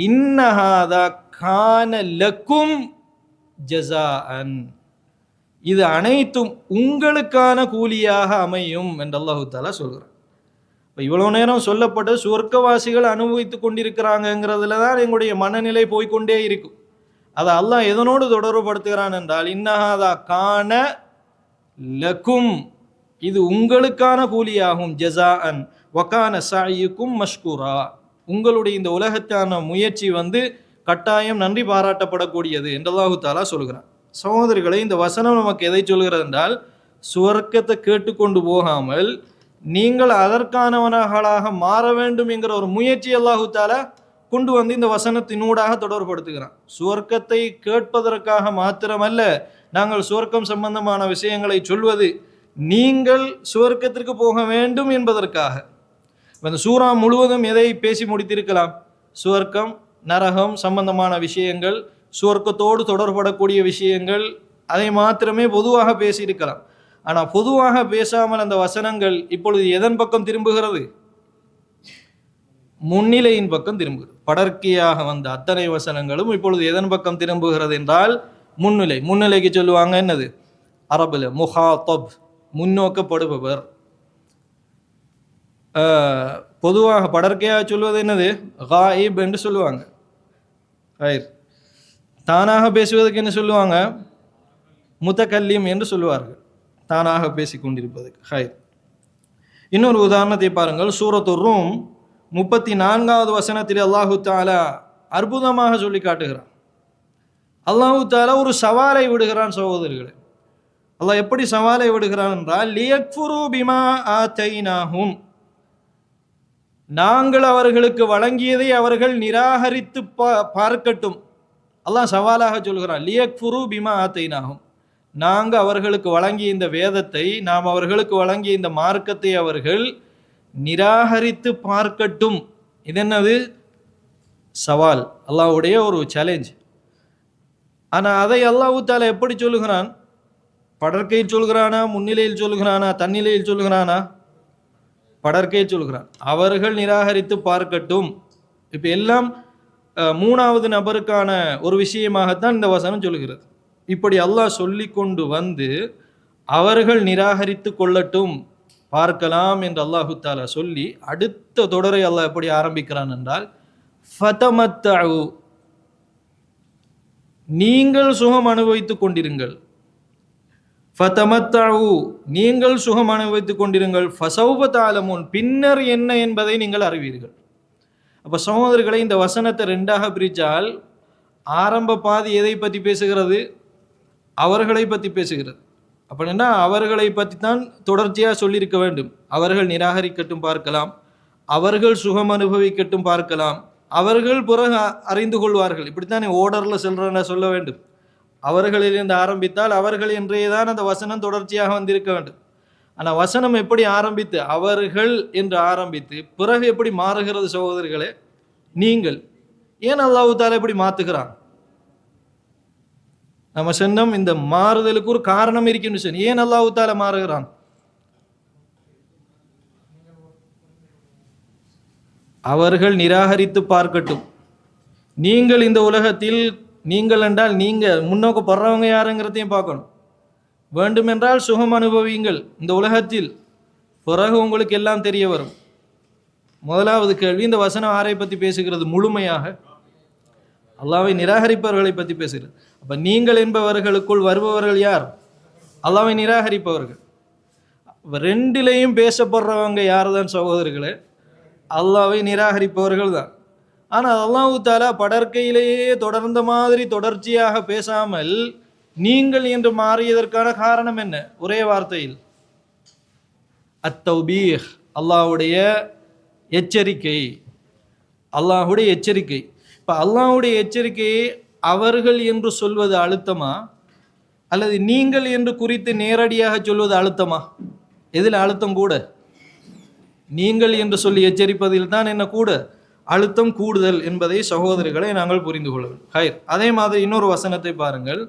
இன்னஹாதா கான லக்கும் ஜஸாஅன், இது அனைத்தும் உங்களுக்கான கூலியாக அமையும் என்று அல்லாஹ் தஆலா சொல்கிறான். இப்போ இவ்வளோ நேரம் சொல்லப்பட்ட சுவர்க்கவாசிகள் அனுபவித்து கொண்டிருக்கிறாங்கிறதுல தான் எங்களுடைய மனநிலை போய்கொண்டே இருக்கும். அதை அல்லாஹ் எதனோடு தொடர்புபடுத்துகிறான் என்றால், இன்னஹாதா கான லக்கும், இது உங்களுக்கான கூலியாகும். ஜஸாஅன் வகான சாயிக்கும் மஷ்கூரா, உங்களுடைய இந்த உலகத்தான முயற்சி வந்து கட்டாயம் நன்றி பாராட்டப்படக்கூடியது என்று அல்லாஹ் தஆலா சொல்கிறான். சகோதரிகளை, இந்த வசனம் நமக்கு எதை சொல்கிறது என்றால், சுவர்க்கத்தை கேட்டுக்கொண்டு போகாமல் நீங்கள் அதற்கானவர்களாக மாற வேண்டும் என்கிற ஒரு முயற்சி அல்லாஹ் தஆலா கொண்டு வந்து இந்த வசனத்தினூடாக தொடர்படுத்துகிறான். சுவர்க்கத்தை கேட்பதற்காக மாத்திரமல்ல நாங்கள் சுவர்க்கம் சம்பந்தமான விஷயங்களை சொல்வது, நீங்கள் சுவர்க்கத்திற்கு போக வேண்டும் என்பதற்காக. இந்த சூரா முழுவதும் எதை பேசி முடித்திருக்கலாம்? சுவர்க்கம், நரகம் சம்பந்தமான விஷயங்கள், சுவர்க்கத்தோடு தொடர்படக்கூடிய விஷயங்கள், அதை மாத்திரமே பொதுவாக பேசியிருக்கலாம். ஆனால் பொதுவாக பேசாமல் அந்த வசனங்கள் இப்பொழுது எதன் பக்கம் திரும்புகிறது? முன்னிலையின் பக்கம் திரும்புகிறது. படர்க்கையாக வந்த அத்தனை வசனங்களும் இப்பொழுது எதன் பக்கம் திரும்புகிறது என்றால் முன்னிலை. முன்னிலைக்கு சொல்லுவாங்க என்னது? அரபுல முஹாத்தப், முன்னோக்கப்படுபவர். பொதுவாக படர்க்கையாக சொல்வது என்னது? காயிப் என்று சொல்லுவாங்க. தானாக பேசுவதற்கு என்ன சொல்லுவாங்க? முத்தகல்லிம் என்று சொல்லுவார்கள், தானாக பேசிக் கொண்டிருப்பதற்கு. ஹைர். இன்னொரு உதாரணத்தை பாருங்கள். சூரத்து ரூம் 34வது வசனத்தில் அல்லாஹு தஆலா அற்புதமாக சொல்லி காட்டுகிறான். அல்லாஹு தஆலா ஒரு சவாலை விடுகிறான். சகோதரர்களே, அல்லாஹ் எப்படி சவாலை விடுகிறான் என்றால், லியக்ஃபுரு பிமா ஆதைனாஹும், நாங்கள் அவர்களுக்கு வழங்கியதை அவர்கள் நிராகரித்து பார்க்கட்டும். அல்லாஹ் சவாலாக சொல்கிறான், லியக்ஃபுரு பிமா ஆதைனாஹும், நாங்கள் அவர்களுக்கு வழங்கிய இந்த வேதத்தை, நாம் அவர்களுக்கு வழங்கிய இந்த மார்க்கத்தை அவர்கள் நிராகரித்து பார்க்கட்டும். இது என்னது? சவால், அல்லாஹ்வுடைய ஒரு சேலஞ்ச். ஆனால் அதை அல்லாஹ் தஆலா எப்படி சொல்லுகிறான்? படர்க்கையில் சொல்கிறானா, முன்னிலையில் சொல்கிறானா, தன்னிலையில் சொல்கிறானா? படர்க்கையில் சொல்கிறான். அவர்கள் நிராகரித்து பார்க்கட்டும். இப்போ எல்லாம் மூணாவது நபருக்கான ஒரு விஷயமாகத்தான் இந்த வசனம் சொல்கிறது. இப்படி அல்லாஹ் சொல்லி கொண்டு வந்து அவர்கள் நிராகரித்து கொள்ளட்டும், பார்க்கலாம் என்று அல்லாஹு தஆலா சொல்லி அடுத்த தொடரை அல்லாஹ் எப்படி ஆரம்பிக்கிறான் என்றால், ஃபதமத்தஉ, நீங்கள் சுகம் அனுபவித்துக் கொண்டிருங்கள். ஃபதமத்தஉ, நீங்கள் சுகம் அனுபவித்துக் கொண்டிருங்கள். ஃபஸௌஃப தஅலமூன், பின்னர் என்ன என்பதை நீங்கள் அறிவீர்கள். அப்போ சகோதரர்களை, இந்த வசனத்தை ரெண்டாக பிரித்தால் ஆரம்ப பாதி எதை பற்றி பேசுகிறது? அவர்களை பற்றி பேசுகிறது. அப்படின்னா அவர்களை பற்றி தான் தொடர்ச்சியாக சொல்லியிருக்க வேண்டும். அவர்கள் நிராகரிக்கட்டும் பார்க்கலாம், அவர்கள் சுகம் அனுபவிக்கட்டும் பார்க்கலாம், அவர்கள் பிறகு அறிந்து கொள்வார்கள். இப்படித்தான் ஓர்டரில் செல்றன சொல்ல வேண்டும். அவர்களிலிருந்து ஆரம்பித்தால் அவர்கள் என்றே தான் அந்த வசனம் தொடர்ச்சியாக வந்திருக்க வேண்டும். ஆனால் வசனம் எப்படி ஆரம்பித்து அவர்கள் என்று ஆரம்பித்து பிறகு எப்படி மாறுகிறது சகோதரர்களே? நீங்கள் ஏன் அல்லாஹ் தஆலா எப்படி மாத்துகிறான்? நம்ம சொன்னோம், இந்த மாறுதலுக்கு ஒரு காரணம் இருக்குன்னு சொன்னோம். ஏன் அல்லாஹ் தஆலா மாறுகிறான்? அவர்கள் நிராகரித்து பார்க்கட்டும். நீங்கள் இந்த உலகத்தில், நீங்கள் என்றால் நீங்க முன்னோக்கு படுறவங்க யாருங்கிறதையும் பார்க்கணும். வேண்டுமென்றால் சுகம் அனுபவியுங்கள் இந்த உலகத்தில், பிறகு உங்களுக்கு எல்லாம் தெரிய வரும். முதலாவது கேள்வி, இந்த வசனம் யாரை பற்றி பேசுகிறது? முழுமையாக அல்லாஹ்வை நிராகரிப்பவர்களை பற்றி பேசுகிறது. அப்ப நீங்கள் என்பவர்களுக்குள் வருபவர்கள் யார்? அல்லாஹ்வை நிராகரிப்பவர்கள். ரெண்டிலையும் பேசப்படுறவங்க யார் தான் சகோதரர்களே? அல்லாஹ்வை நிராகரிப்பவர்கள் தான். ஆனால் அல்லாஹ் தஆலா படற்கையிலேயே தொடர்ந்த மாதிரி தொடர்ச்சியாக பேசாமல் நீங்கள் என்று மாறியதற்கான காரணம் என்ன? ஒரே வார்த்தையில், அத்தௌபீஹ், அல்லாஹ்வுடைய எச்சரிக்கை. அல்லாஹ்வுடைய எச்சரிக்கை. இப்போ அல்லாஹ்வுடைய எச்சரிக்கையை அவர்கள் என்று சொல்வது அழுத்தமா அல்லது நீங்கள் என்று குறித்து நேரடியாக சொல்வது அழுத்தமா? எதில் அழுத்தம் கூட? நீங்கள் என்று சொல்லி எச்சரிப்பதில் தான் என்ன கூட அழுத்தம் கூடுதல் என்பதை சகோதரர்களை நாங்கள் புரிந்து கொள்ள வேண்டும். ஹைர். அதே மாதிரி இன்னொரு வசனத்தை பாருங்கள்,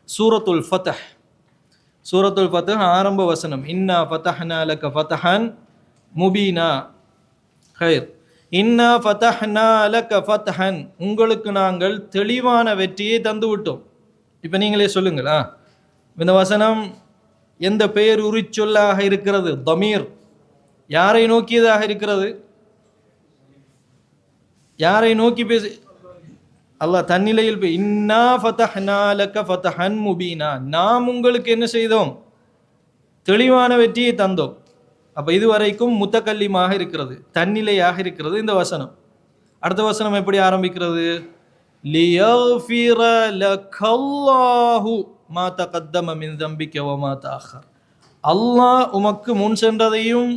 சூரத்துல் ஃபத்ஹ். சூரத்துல் ஃபத்ஹ் ஆரம்ப வசனம், இன்னா ஃபதஹ்னா லக ஃபத்ஹன் முபீனா. ஹைர். இன்னா ஃபதஹ்னா லக ஃபத்ஹன், உங்களுக்கு நாங்கள் தெளிவான வெற்றியை தந்து விட்டோம். இப்போ நீங்களே சொல்லுங்களா, இந்த வசனம் எந்த பெயர் உரிச்சொல்லாக இருக்கிறது? தமீர் யாரை நோக்கியதாக இருக்கிறது? யாரை நோக்கி பேசு? அல்லாஹ் தன்னிலையில் இன்னா ஃபதஹ்னா லக ஃபத்ஹன் முபீனா, நாம் உங்களுக்கு என்ன செய்தோம்? தெளிவான வெற்றியை தந்தோம். அப்ப இதுவரைக்கும் முத்தக்கல்லிமாக இருக்கிறது, தன்னிலையாக இருக்கிறது இந்த வசனம். அடுத்த வசனம் எப்படி ஆரம்பிக்கிறது? லியஃபிர லக்கல்லாஹு மா தகத்தம மின் தம்பிக வ மா தஅഖர், அல்லாஹ் உமக்கு முன் சென்றதையும்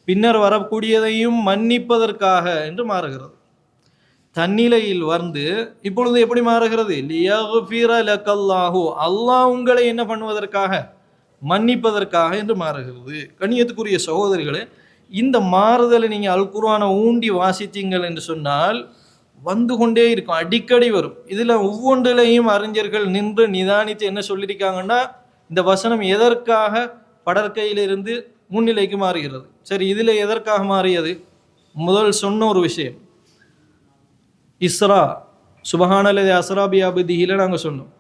பின்னர் வரக்கூடியதையும் மன்னிப்பதற்காக என்று மாறுகிறது. தன்னிலையில் வந்து இப்பொழுது எப்படி மாறுகிறது? லியஃபிர லக்கல்லாஹு, அல்லாஹ் உங்களை என்ன பண்ணுவதற்காக? மன்னிப்பதற்காக என்று மாறுகிறது. கண்ணியத்துக்குரிய சகோதரிகளே, இந்த மாறுதலை நீங்கள் அல் குர்ஆனை ஊண்டி வாசித்தீங்கள் என்று சொன்னால் வந்து கொண்டே இருக்கும், அடிக்கடி வரும். இதில் ஒவ்வொன்றிலையும் அறிஞர்கள் நின்று நிதானித்து என்ன சொல்லியிருக்காங்கன்னா, இந்த வசனம் எதற்காக படற்கையிலிருந்து முன்னிலைக்கு மாறுகிறது? சரி, இதில் எதற்காக மாறியது? முதல் சொன்ன ஒரு விஷயம், இஸ்ரா, சுபஹானல்லதி அஸ்ரா பி அப்திஹில நாங்கள் சொன்னோம்.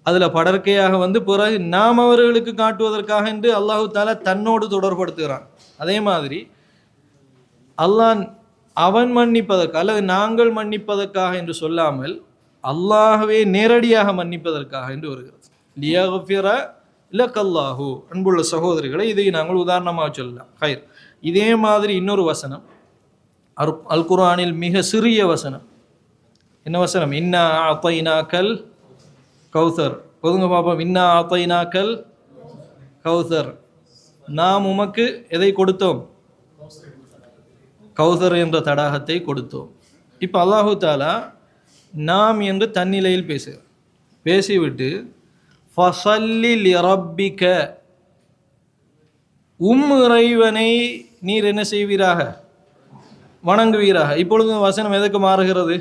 அதில் படற்கையாக வந்து பிறகு நாம் அவர்களுக்கு காட்டுவதற்காக என்று அல்லாஹு தஆலா தன்னோடு தொடர்படுத்துகிறான். அதே மாதிரி அல்லாஹ் அவன் மன்னிப்பதற்கு அல்லது நாங்கள் மன்னிப்பதற்காக என்று சொல்லாமல் அல்லாஹ்வே நேரடியாக மன்னிப்பதற்காக என்று வருகிறது. லியஃபிர லக்கல்லாஹு. அன்புள்ள சகோதரிகளை, இதை நாங்கள் உதாரணமாக சொல்லலாம். ஹைர். இதே மாதிரி இன்னொரு வசனம் அல் குர்ஆனில் மிக சிறிய வசனம். என்ன வசனம்? இன்னா அதைனாக்கல் கௌசர். பொதுங்க பாப்போம். இன்னா அதைனாக்கல் கௌசர், நாம் உமக்கு எதை கொடுத்தோம்? கௌசர் என்ற தடாகத்தை கொடுத்தோம். இப்போ அல்லாஹு தஆலா நாம் என்று தன்னிலையில் பேசிவிட்டு ஃபஸல்லி லிரப்பிக, இறைவனை நீர் என்ன செய்வீராக? வணங்குவீராக. இப்பொழுது வசனம் எதற்கு மாறுகிறது?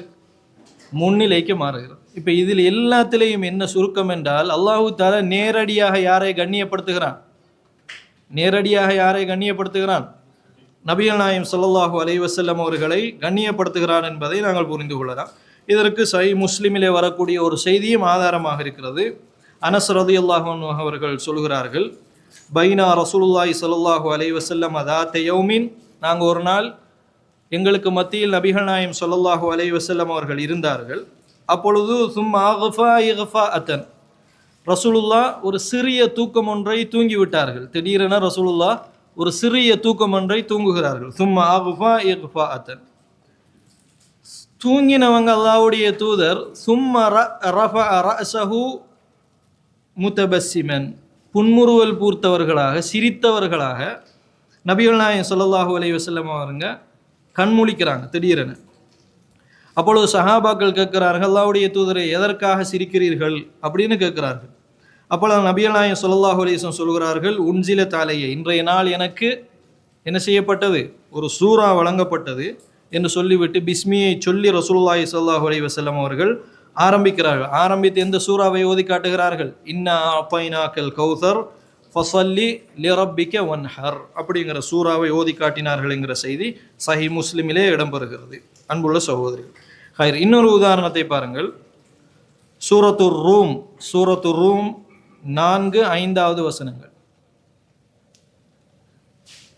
முன்னிலைக்கு மாறுகிறது. இப்போ இதில் எல்லாத்திலையும் என்ன சுருக்கம் என்றால், அல்லாஹு தஆலா நேரடியாக யாரை கண்ணியப்படுத்துகிறான்? நேரடியாக யாரை கண்ணியப்படுத்துகிறான்? நபிகள் நாயகம் ஸல்லல்லாஹு அலைஹி வஸல்லம் அவர்களை கண்ணியப்படுத்துகிறான் என்பதை நாங்கள் புரிந்து கொள்ளலாம். இதற்கு சஹீஹ் முஸ்லிமிலே வரக்கூடிய ஒரு செய்தியும் ஆதாரமாக இருக்கிறது. அனஸ் ரலியல்லாஹு அன்ஹு அவர்கள் சொல்கிறார்கள், பைனா ரசூலுல்லாஹி ஸல்லல்லாஹு அலைஹி வஸல்லம் அதாத்த யௌமின், நாங்கள் ஒரு நாள் எங்களுக்கு மத்தியில் நபிகள் நாயகம் ஸல்லல்லாஹு அலைஹி வஸல்லம் அவர்கள் இருந்தார்கள். அப்பொழுது சும்மா அஃபா இஃபாஅத்தன், ரசூலுல்லாஹ் ஒரு சிறிய தூக்கம் ஒன்றை தூங்கி விட்டார்கள். திடீரென ரசூலுல்லாஹ் ஒரு சிறிய தூக்கம் ஒன்றை தூங்குகிறார்கள். சும்மா அஃபா இஃபாஅத்தன், தூங்கினவங்க அல்லாஹ்வுடைய தூதர் சும்ம ரஃபஅ ரஅஸஹு முத்தபஸ்ஸிமன், புன்முறுவல் பூர்த்தவர்களாக சிரித்தவர்களாக நபிகள் நாயகம் ஸல்லல்லாஹு அலைஹி வஸல்லம் அவருங்க கண்முழிக்கிறாங்க திடீரென. அப்பொழுது சஹாபாக்கள் கேட்கிறார்கள், அல்லாஹ்வுடைய தூதரை எதற்காக சிரிக்கிறீர்கள் அப்படின்னு கேட்கிறார்கள். அப்பொழுது நபிகள் நாயகம் ஸல்லல்லாஹு அலைஹி வஸல்லம் சொல்கிறார்கள், உன்சிலத் அலைய, இன்றைய நாள் எனக்கு என்ன செய்யப்பட்டது, ஒரு சூரா வழங்கப்பட்டது என்று சொல்லிவிட்டு பிஸ்மியை சொல்லி ரசூலுல்லாஹி ஸல்லல்லாஹு அலைஹி வஸல்லம் அவர்கள் ஆரம்பிக்கிறார்கள். ஆரம்பித்து எந்த சூறாவை ஓதி காட்டுகிறார்கள், இன்னா அஃபைனாக்கல் கௌசர் ஃபஸல்லி லிரப்பிக வன்ஹர் அப்படிங்கிற சூறாவை ஓதி காட்டினார்கள் என்கிற செய்தி சஹீஹ் முஸ்லிமிலே இடம்பெறுகிறது. அன்புள்ள சகோதரிகள், ஹைர், இன்னொரு உதாரணத்தை பாருங்கள். சூரத்துர் ரூம், சூரத்துர் ரூம் 4-5 வசனங்கள்.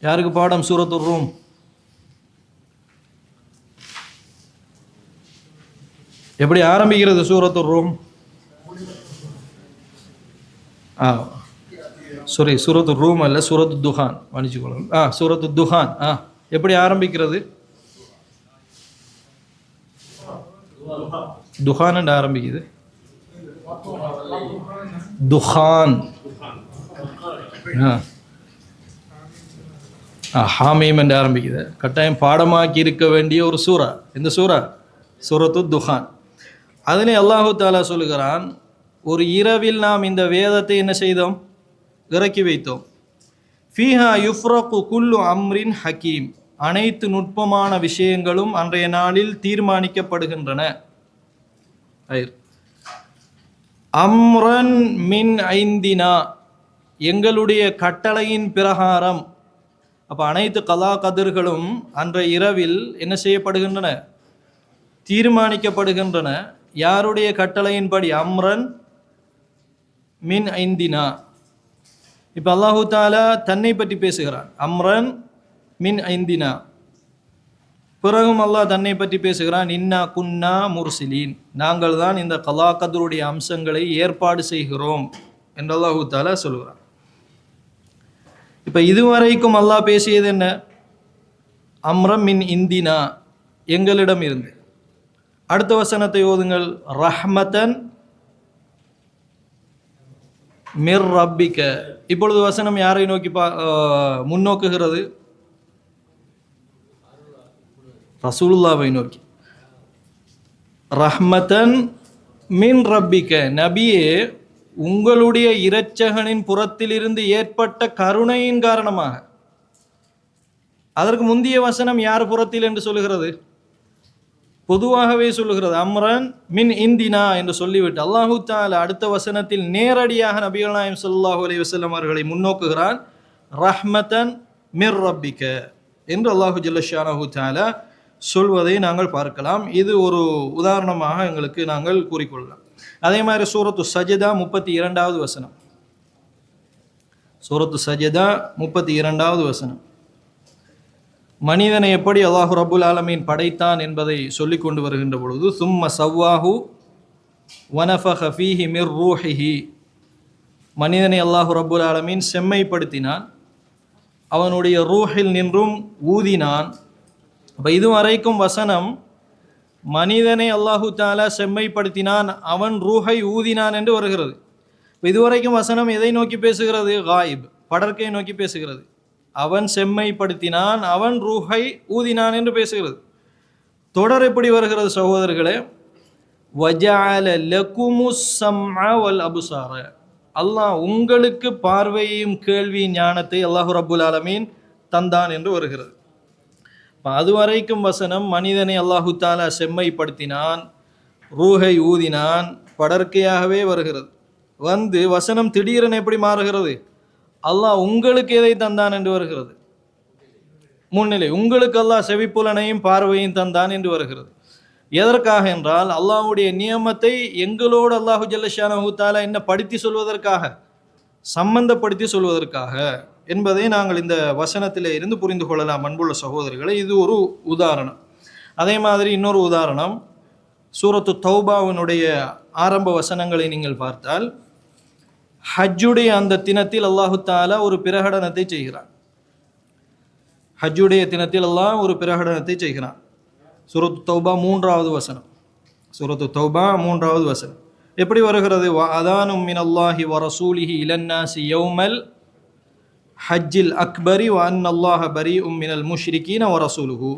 யாருக்கு பாடம் சூரத்துர் ரூம்? எப்படி ஆரம்பிக்கிறது சூரத்துர் ரூம்? சாரி, சூரத்துர் ரூம் அல்ல, சூரத்து துஹான் மன்னிச்சுக்கொள்ளும். சூரத்து துஹான் எப்படி ஆரம்பிக்கிறது? துஹான் என்று ஆரம்பிக்குது. துஹான் ஹாமீம் என்று ஆரம்பிக்குது. கட்டாயம் பாடமாக்கி இருக்க வேண்டிய ஒரு சூரா. இந்த சூரா சூரத்து துஹான். அதிலே அல்லாஹு தாலா சொல்லுகிறான், ஒரு இரவில் நாம் இந்த வேதத்தை என்ன செய்தோம், இறக்கி வைத்தோம். ஃபீஹா யுஃப்ரகு குல்லு அம்ரின் ஹக்கீம், அனைத்து நுட்பமான விஷயங்களும் அன்றைய நாளில் தீர்மானிக்கப்படுகின்றன. அம்ரன் மின் ஐந்தினா, எங்களுடைய கட்டளையின் பிரகாரம். அப்போ அனைத்து கலா கதிர்களும் அன்றைய இரவில் என்ன செய்யப்படுகின்றன, தீர்மானிக்கப்படுகின்றன. யாருடைய கட்டளையின்படி? அம்ரன் மின் ஐந்தினா. இப்போ அல்லாஹு தாலா தன்னை பற்றி பேசுகிறான், அம்ரன் மின் ஐந்தினா. பிறகும் அல்லாஹ் தன்னை பற்றி பேசுகிறான், இன்னா குன்னா முர்சிலீன், நாங்கள் தான் இந்த கலா கதருடைய அம்சங்களை ஏற்பாடு செய்கிறோம் என்று அல்லாஹு தாலா சொல்கிறான். இப்போ இதுவரைக்கும் அல்லாஹ் பேசியது என்ன? அம்ரம் மின் இந்தினா, எங்களிடம் இருந்து. அடுத்த வசனத்தை ஓதுங்கள். ரஹ்மத்தன் மிர் ரப்பிக. இப்பொழுது வசனம் யாரை நோக்கி முன்னோக்குகிறது? ரசூலுல்லாவை நோக்கி. ரஹ்மத்தன் மின் ரப்பிக, நபியே உங்களுடைய இரட்சகனின் புறத்திலிருந்து ஏற்பட்ட கருணையின் காரணமாக. அதற்கு முந்தைய வசனம் யார் புறத்தில் என்று சொல்லுகிறது? பொதுவாகவே சொல்லுகிறது, அம்ரன் மின் இந்தினா என்று சொல்லிவிட்டு அல்லாஹு தஆலா அடுத்த வசனத்தில் நேரடியாக நபிகள் நாயகம் ஸல்லல்லாஹு அலைஹி வஸல்லம் அவர்களை முன்னோக்குகிறான். ரஹ்மத்தன் மிர் ரப்பிக என்று அல்லாஹு ஜல்ல ஷானஹு தஆலா சொல்வதை நாங்கள் பார்க்கலாம். இது ஒரு உதாரணமாக எங்களுக்கு நாங்கள் கூறிக்கொள்ளலாம். அதே மாதிரி சூரத்து சஜதா 32வது வசனம். சூரத்து சஜதா 32வது வசனம். மனிதனை எப்படி அல்லாஹு ரப்புல் ஆலமீன் படைத்தான் என்பதை சொல்லி கொண்டு வருகின்ற பொழுது, சும்ம சவ்வாஹு வனஃபஹ ஃபீஹி மிர் ரூஹிஹி, மனிதனை அல்லாஹு ரப்புல் ஆலமீன் செம்மைப்படுத்தினான், அவனுடைய ரூஹில் நின்றும் ஊதினான். அப்போ இதுவரைக்கும் வசனம் மனிதனை அல்லாஹு தாலா செம்மைப்படுத்தினான், அவன் ரூஹை ஊதினான் என்று வருகிறது. இப்போ இதுவரைக்கும் வசனம் எதை நோக்கி பேசுகிறது? காயிப், படற்கை நோக்கி பேசுகிறது. அவன் செம்மைப்படுத்தினான், அவன் ரூஹை ஊதினான் என்று பேசுகிறது. தொடர் எப்படி வருகிறது சகோதரர்களே? வஜஅல லகுமுஸ் ஸம்அ வல் அப்சார, அல்லாஹ் உங்களுக்கு பார்வையையும் கேள்வி ஞானத்தை அல்லாஹு ரப்புல் ஆலமீன் தந்தான் என்று வருகிறது. அதுவரைக்கும் வசனம் மனிதனை அல்லாஹு தாலா செம்மைப்படுத்தினான், ரூஹை ஊதினான், படற்கையாகவே வருகிறது. வந்து வசனம் திடீரென எப்படி மாறுகிறது? அல்லாஹ் உங்களுக்கு எதை தந்தான் என்று வருகிறது. முன்னிலை, உங்களுக்கு அல்லாஹ் செவிப்புலனையும் பார்வையும் தந்தான் என்று வருகிறது. எதற்காக என்றால் அல்லாஹ்வுடைய நியமத்தை எங்களோடு அல்லாஹு ஜல்ல ஷானஹு தஆலா என்ன படுத்தி சொல்வதற்காக, சம்பந்தப்படுத்தி சொல்வதற்காக என்பதை நாங்கள் இந்த வசனத்திலே இருந்து புரிந்து கொள்ளலாம். அன்புள்ள சகோதரர்களை, இது ஒரு உதாரணம். அதே மாதிரி இன்னொரு உதாரணம், சூரத்து தௌபாவினுடைய ஆரம்ப வசனங்களை நீங்கள் பார்த்தால், ஹஜ்ஜுடைய அந்த தினத்தில் அல்லாஹு தஆலா ஒரு பிரகடனத்தை செய்கிறான். ஹஜ்ஜுடைய தினத்தில் அல்லாஹ் ஒரு பிரகடனத்தை செய்கிறான். சூரத்து தௌபா 3வது வசனம். சூரத்து தௌபா 3வது வசனம் எப்படி வருகிறது? அதானும் மினல்லாஹி வ ரசூலிஹி இலன்னாசி யௌமல் ஹஜ்ஜில் அக்பரி வ அன்னல்லாஹ பரீஉம் மினல் முஷ்ரிகீன வ ரசூலுஹு.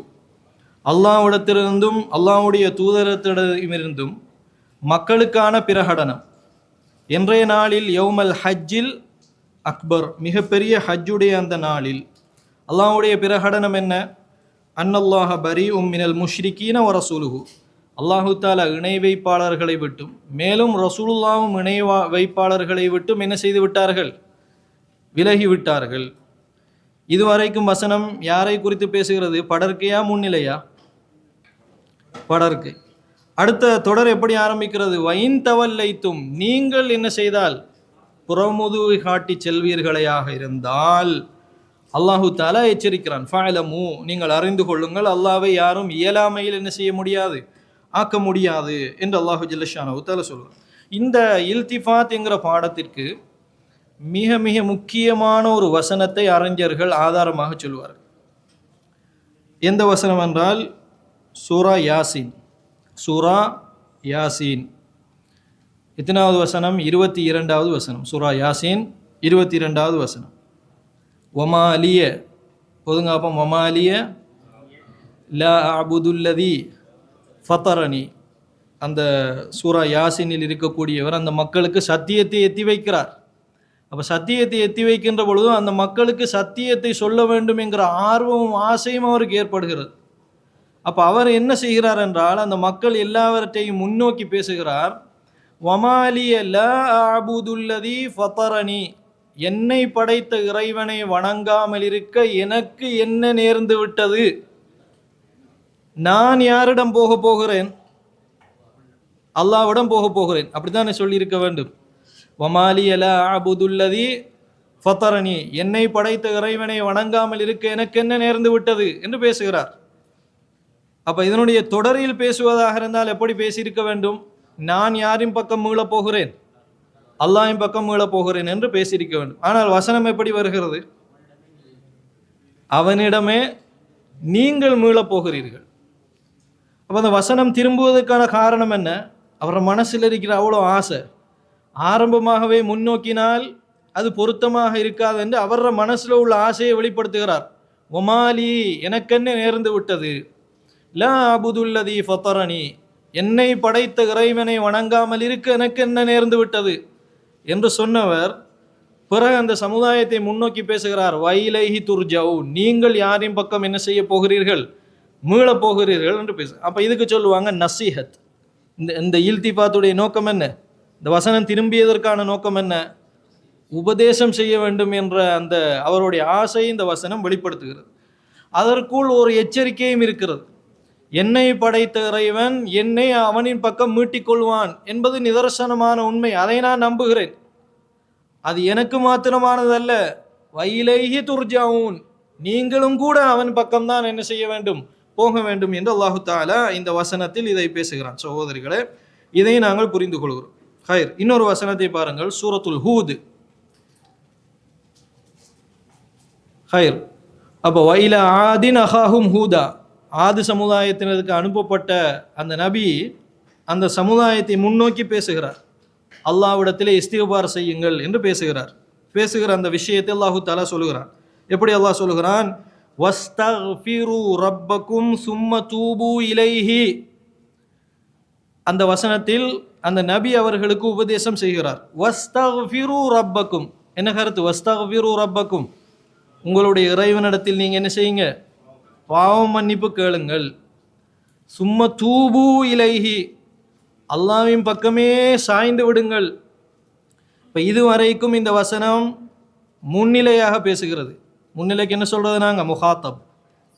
அல்லாஹ்விடத்திலிருந்தும் அல்லாஹ்வுடைய தூதரத்திடமிருந்தும் மக்களுக்கான பிரகடனம் இன்றைய நாளில் யௌமல் ஹஜ்ஜில் அக்பர், மிகப்பெரிய ஹஜ்ஜுடைய அந்த நாளில் அல்லாஹ்வுடைய பிரகடனம் என்ன? அன்னல்லாஹ பரீஉம் மினல் முஷ்ரிகீன வ ரசூலுஹு. அல்லாஹு தாலா இணை வைப்பாளர்களை விட்டும் மேலும் ரசூலுல்லாவும் இணை வைப்பாளர்களை விட்டும் என்ன செய்து விட்டார்கள்? விலகிவிட்டார்கள். இதுவரைக்கும் வசனம் யாரை குறித்து பேசுகிறது? படர்க்கையா முன்னிலையா? படர்க்கை. அடுத்த தொடர் எப்படி ஆரம்பிக்கிறது? வைன் தவல்லைத்தும், நீங்கள் என்ன செய்தால் புறமுதுவை காட்டி செல்வீர்களையாக இருந்தால் அல்லாஹு தாலா எச்சரிக்கிறான். ஃபஅலமு, நீங்கள் அறிந்து கொள்ளுங்கள், அல்லாஹ்வை யாரும் இயலாமையில் என்ன செய்ய முடியாது, ஆக்க முடியாது என்று அல்லாஹு ஜல்லஷானஹு தஆலா சொல்றான். இந்த இல்திஃபாத் என்கிற பாடத்திற்கு மிக மிக முக்கியமான ஒரு வசனத்தை அறிஞர்கள் ஆதாரமாக சொல்வார்கள். எந்த வசனம் என்றால் சூரா யாசீன். சூரா யாசீன் எத்தனாவது வசனம்? 22வது வசனம். சூரா யாசீன் 22வது வசனம். ஒமாலிய பொதுங்க அப்போ ஒமாலிய லா அபுதுல்லதி ஃபத்தரனி. அந்த சூரா யாசீனில் இருக்கக்கூடியவர் அந்த மக்களுக்கு சத்தியத்தை எத்தி வைக்கிறார். அப்போ சத்தியத்தை எத்தி வைக்கின்ற பொழுதும் அந்த மக்களுக்கு சத்தியத்தை சொல்ல வேண்டும் என்கிற ஆர்வமும் ஆசையும் அவருக்கு ஏற்படுகிறது. அப்போ அவர் என்ன செய்கிறார் என்றால் அந்த மக்கள் எல்லாவற்றையும் முன்னோக்கி பேசுகிறார். வமாலிய லா அபுதுல்லதி ஃபத்தரனி, என்னை படைத்த இறைவனை வணங்காமல் இருக்க எனக்கு என்ன நேர்ந்து விட்டது? நான் யாரிடம் போக போகிறேன்? அல்லாஹ்விடம் போக போகிறேன். அப்படித்தானே சொல்லியிருக்க வேண்டும். வமாலிய லா அபுதுல்லதி ஃபத்தரனி, என்னை படைத்த இறைவனை வணங்காமல் இருக்க எனக்கு என்ன நேர்ந்து விட்டது என்று பேசுகிறார். அப்ப இதனுடைய தொடரில் பேசுவதாக இருந்தால் எப்படி பேசியிருக்க வேண்டும்? நான் யாரின் பக்கம் மீளப் போகிறேன்? அல்லாஹ்வின் பக்கம் மீளப் போகிறேன் என்று பேசியிருக்க வேண்டும். ஆனால் வசனம் எப்படி வருகிறது? அவனிடமே நீங்கள் மீளப் போகிறீர்கள். அப்போ அந்த வசனம் திரும்புவதற்கான காரணம் என்ன? அவர் மனசில் இருக்கிற அவ்வளோ ஆசை. ஆரம்பமாகவே முன்னோக்கினால் அது பொருத்தமாக இருக்காது என்று அவர் மனசில் உள்ள ஆசையை வெளிப்படுத்துகிறார். ஒமாலி, எனக்கென்ன நேர்ந்து விட்டது? லா அபுதுல்லதி ஃபத்தரனி, என்னை படைத்த இறைவனை வணங்காமல் இருக்க எனக்கு என்ன நேர்ந்து விட்டது என்று சொன்னவர் பிறகு அந்த சமுதாயத்தை முன்னோக்கி பேசுகிறார். வைலைஹி துர்ஜவுன், நீங்கள் யாரின் பக்கம் என்ன செய்ய போகிறீர்கள்? மீளப் போகிறீர்கள் என்று பேச. அப்போ இதுக்கு சொல்லுவாங்க நசீஹத். இந்த இல்திஃபாத்துடைய நோக்கம் என்ன? இந்த வசனம் திரும்பியதற்கான நோக்கம் என்ன? உபதேசம் செய்ய வேண்டும் என்ற அந்த அவருடைய ஆசை இந்த வசனம் வெளிப்படுத்துகிறது. அதற்குள் ஒரு எச்சரிக்கையும் இருக்கிறது. என்னை படைத்த இறைவன் என்னை அவனின் பக்கம் மீட்டிக்கொள்வான் என்பது நிதர்சனமான உண்மை. அதை நான் நம்புகிறேன். அது எனக்கு மாத்திரமானதல்ல. வைலைஹி துர்ஜவுன், நீங்களும் கூட அவன் பக்கம்தான் என்ன செய்ய வேண்டும்? போக வேண்டும் என்று அல்லாஹு தஆலா இந்த வசனத்தில் இதை பேசுகிறான். சகோதரிகளே, இதை நாங்கள் புரிந்து கொள்கிறோம். ஹைர், இன்னொரு வசனத்தை பாருங்கள். சூரத்துல் ஹூத். ஹைர், அப்போ வைல ஆதின் அஹாஹும் ஹூதா, ஆது சமுதாயத்தினருக்கு அனுப்பப்பட்ட அந்த நபி அந்த சமுதாயத்தை முன்னோக்கி பேசுகிறார். அல்லாஹ்விடத்திலே இஸ்திக்பார் செய்யுங்கள் என்று பேசுகிற அந்த விஷயத்தை அல்லாஹு தஆலா சொல்லுகிறான். எப்படி அல்லாஹ் சொல்லுகிறான்? வஸ்தக்ஃபிரு ரப்பக்கும் சும்ம தூபு இலைஹி. அந்த வசனத்தில் அந்த நபி அவர்களுக்கு உபதேசம் செய்கிறார். வஸ்தக்ஃபிரு ரப்பக்கும், என்ன கருத்து? வஸ்தக்ஃபிரு ரப்பக்கும், உங்களுடைய இறைவனிடத்தில் நீங்க என்ன செய்யுங்க? பாவம் மன்னிப்பு கேளுங்கள். சும்ம தூபு இலைஹி, அல்லாஹ்வின் பக்கமே சாய்ந்து விடுங்கள். இப்போ இதுவரைக்கும் இந்த வசனம் முன்னிலையாக பேசுகிறது. முன்னிலைக்கு என்ன சொல்றது? நாங்கள் முகாத்தப்,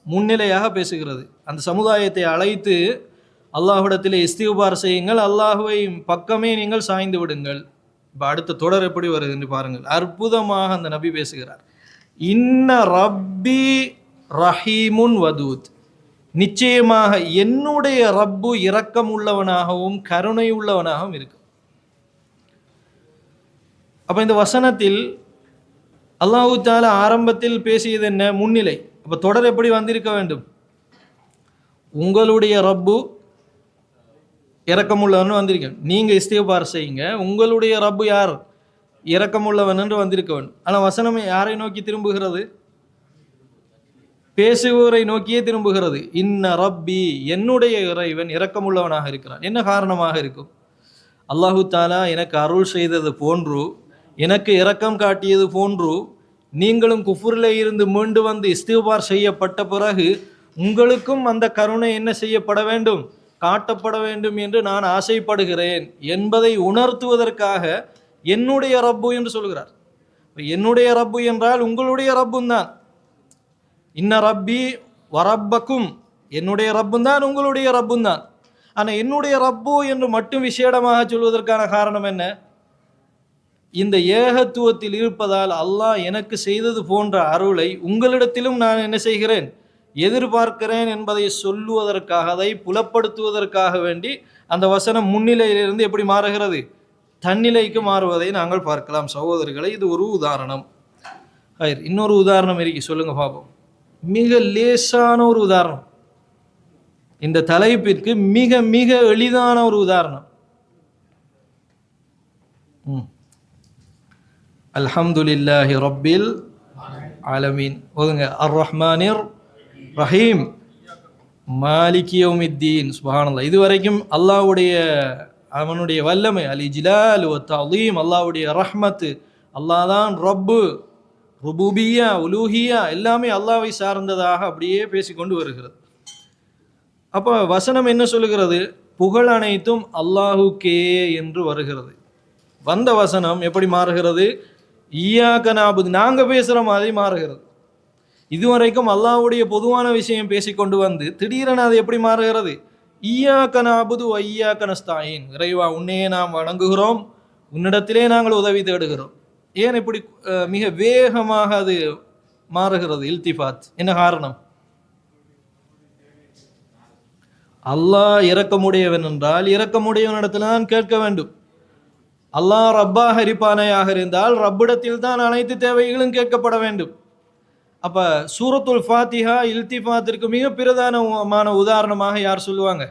முன்னிலையாக பேசுகிறது. அந்த சமுதாயத்தை அழைத்து அல்லாஹ்விடத்திலே இஸ்திக்பார் செய்யுங்கள், அல்லாஹ்வை பக்கமே நீங்கள் சாய்ந்து விடுங்கள். இப்போ அடுத்த தொடர் எப்படி வருது என்று பாருங்கள். அற்புதமாக அந்த நபி பேசுகிறார். இன்ன ரப்பி ரஹீமுன் வதூத், நிச்சயமாக என்னுடைய ரப்பு இரக்கம் உள்ளவனாகவும் கருணை உள்ளவனாகவும் இருக்கு. அப்ப இந்த வசனத்தில் அல்லாஹு தஆலா ஆரம்பத்தில் பேசியது என்ன? முன்னிலை. அப்ப தொடர் எப்படி வந்திருக்க வேண்டும்? உங்களுடைய ரப்பு இரக்கமுள்ளவன் வந்திருக்கேன். நீங்க இஸ்திக்பார் செய்யுங்க, உங்களுடைய ரப்பு யார்? இரக்கமுள்ளவன் என்று வந்திருக்கவன். ஆனால் வசனம் யாரை நோக்கி திரும்புகிறது? பேசுவோரை நோக்கியே திரும்புகிறது. இன்ன ரப்பி, என்னுடைய இறைவன் இரக்கமுள்ளவனாக இருக்கிறான். என்ன காரணமாக இருக்கும்? அல்லாஹு தாலா எனக்கு அருள் செய்தது போன்று, எனக்கு இரக்கம் காட்டியது போன்று, நீங்களும் குஃபுரில் இருந்து மீண்டு வந்து இஸ்திக்பார் செய்யப்பட்ட பிறகு உங்களுக்கும் அந்த கருணை என்ன செய்யப்பட வேண்டும்? காட்டப்பட வேண்டும் என்று நான் ஆசைப்படுகிறேன் என்பதை உணர்த்துவதற்காக என்னுடைய ரப்பு என்று சொல்கிறார். என்னுடைய ரப்பு என்றால் உங்களுடைய ரப்பும் தான். இன்ன ரப்பி வரப்பக்கும், என்னுடைய ரப்பும் தான், உங்களுடைய ரப்பும் தான். ஆனால் என்னுடைய ரப்பு என்று மட்டும் விசேடமாக சொல்வதற்கான காரணம் என்ன? இந்த ஏகத்துவத்தில் இருப்பதால் அல்லாஹ் எனக்கு செய்தது போன்ற அருளை உங்களிடத்திலும் நான் என்ன செய்கிறேன்? எதிர்பார்க்கிறேன் என்பதை சொல்லுவதற்காக, அதை புலப்படுத்துவதற்காக வேண்டி அந்த வசனம் முன்னிலையிலிருந்து எப்படி மாறுகிறது? தன்னிலைக்கு மாறுவதை நாங்கள் பார்க்கலாம் சகோதரர்களை. இது ஒரு உதாரணம். இன்னொரு உதாரணம் இருக்கு, சொல்லுங்க பாப்போம். மிக லேசான ஒரு உதாரணம், இந்த தலைப்பிற்கு மிக மிக எளிதான ஒரு உதாரணம். அல்ஹம்துலில்லாஹி ரப்பில் ஆலமீன் ஓதுங்க. அர் ரஹ்மானிர் ரஹீம் மாலிகி யௌமித்தீன். சுப்ஹானல்லாஹ். இதுவரைக்கும் அல்லாஹ்வுடைய அவனுடைய வல்லமை, அல் இஜ்லால் வ தஅலீம், அல்லாஹ்வுடைய ரஹ்மத், அல்லாஹ் தான் ரப்பு, ருபூபியா உலூஹியா எல்லாமே அல்லாஹ்வை சார்ந்ததாக அப்படியே பேசிக்கொண்டு வருகிறது. அப்போ வசனம் என்ன சொல்லுகிறது? புகழ் அனைத்தும் அல்லாஹுக்கே என்று வருகிறது. வந்த வசனம் எப்படி மாறுகிறது? ஈயாக்க நாபுது, நாங்க பேசுற மாதிரி மாறுகிறது. இதுவரைக்கும் அல்லாஹ்வுடைய பொதுவான விஷயம் பேசிக்கொண்டு வந்து திடீரென அது எப்படி மாறுகிறது? ஈயாக்க நாபுது ஐயாக்க நஸ்தாயின், இறைவா உன்னையே நாம் வணங்குகிறோம், உன்னிடத்திலே நாங்கள் உதவி தேடுகிறோம். ஏன் இப்படி மிக வேகமாக அது மாறுகிறது? இல்திஃபாத். என்ன காரணம்? அல்லாஹ் இரக்கமுடையவன் என்றால் இரக்கமுடையவனிடத்தில் தான் கேட்க வேண்டும். அல்லாஹ் ரப்பாக இருப்பானையாக இருந்தால் ரப்பிடத்தில் தான் அனைத்து தேவைகளும் கேட்கப்பட வேண்டும். அப்ப சூரத்துல் ஃபாத்திஹா இல்திஃபாத்திற்கு மிக பிரதானமான உதாரணமாக யார் சொல்லுவாங்க?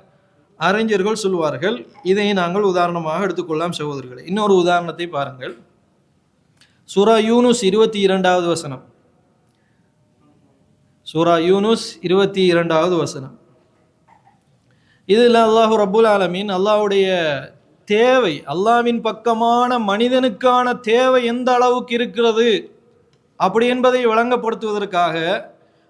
அறிஞர்கள் சொல்லுவார்கள். இதை நாங்கள் உதாரணமாக எடுத்துக்கொள்ளலாம் சகோதரர்களே. இன்னொரு உதாரணத்தை பாருங்கள். சூரா யூனுஸ் 22வது வசனம். சூரா யூனுஸ் 22வது வசனம். இதில் அல்லாஹு ரப்புல் ஆலமீன் அல்லாஹ்வுடைய தேவை, அல்லாஹ்வின் பக்கமான மனிதனுக்கான தேவை எந்த அளவுக்கு இருக்கிறது அப்படி என்பதை வழங்கப்படுத்துவதற்காக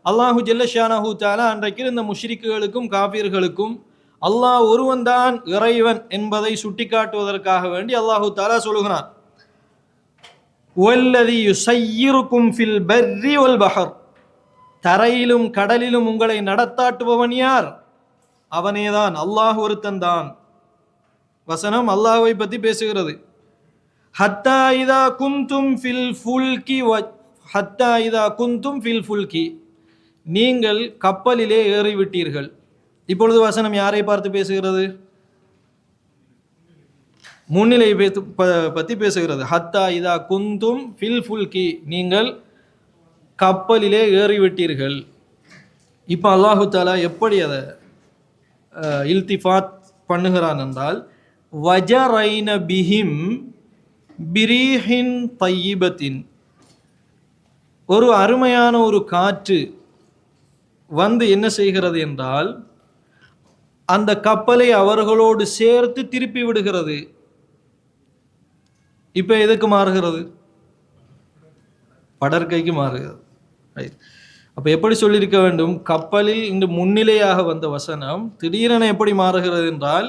அல்லாஹு ஜல்ல ஷானஹு தஆலா அன்றைக்கு இந்த முஷ்ரிக்குகளுக்கும் காஃபிர்களுக்கும் அல்லாஹ் ஒருவன் தான் இறைவன் என்பதை சுட்டிக்காட்டுவதற்காக வேண்டி அல்லாஹு தஆலா சொல்கிறான், வல்லதி யுஸய்யிருக்கும் ஃபில் பர்ரி வல் பஹர், தரையிலும் கடலிலும் உங்களை நடத்தாட்டுபவன் யார்? அவனேதான், அல்லாஹ் ஒருத்தன் தான். வசனம் அல்லாஹ்வை பற்றி பேசுகிறது. ஹத்தா இதா குந்தும் ஃபில் ஃபுல்கி, ஹத்தா இதா குந்தும் ஃபில் ஃபுல்கி, நீங்கள் கப்பலிலே ஏறிவிட்டீர்கள். இப்பொழுது வசனம் யாரை பார்த்து பேசுகிறது? முன்னிலை பற்றி பேசுகிறது. ஹத்தா இதா குந்தும் ஃபில் ஃபுல்கி, நீங்கள் கப்பலிலே ஏறிவிட்டீர்கள். இப்போ அல்லாஹு தாலா எப்படி அதை இல்திஃபாத் பண்ணுகிறான் என்றால், வஜரைன பிஹிம் பிரீஹின் தையிபத்தின், ஒரு அருமையான ஒரு காற்று வந்து என்ன செய்கிறது என்றால் அந்த கப்பலை அவர்களோடு சேர்த்து திருப்பி விடுகிறது. இப்ப எதுக்கு மாறுகிறது? படற்கைக்கு மாறுகிறது. அப்ப எப்படி சொல்லியிருக்க வேண்டும்? கப்பலில் இந்த முன்னிலையாக வந்த வசனம் திடீரென எப்படி மாறுகிறது என்றால்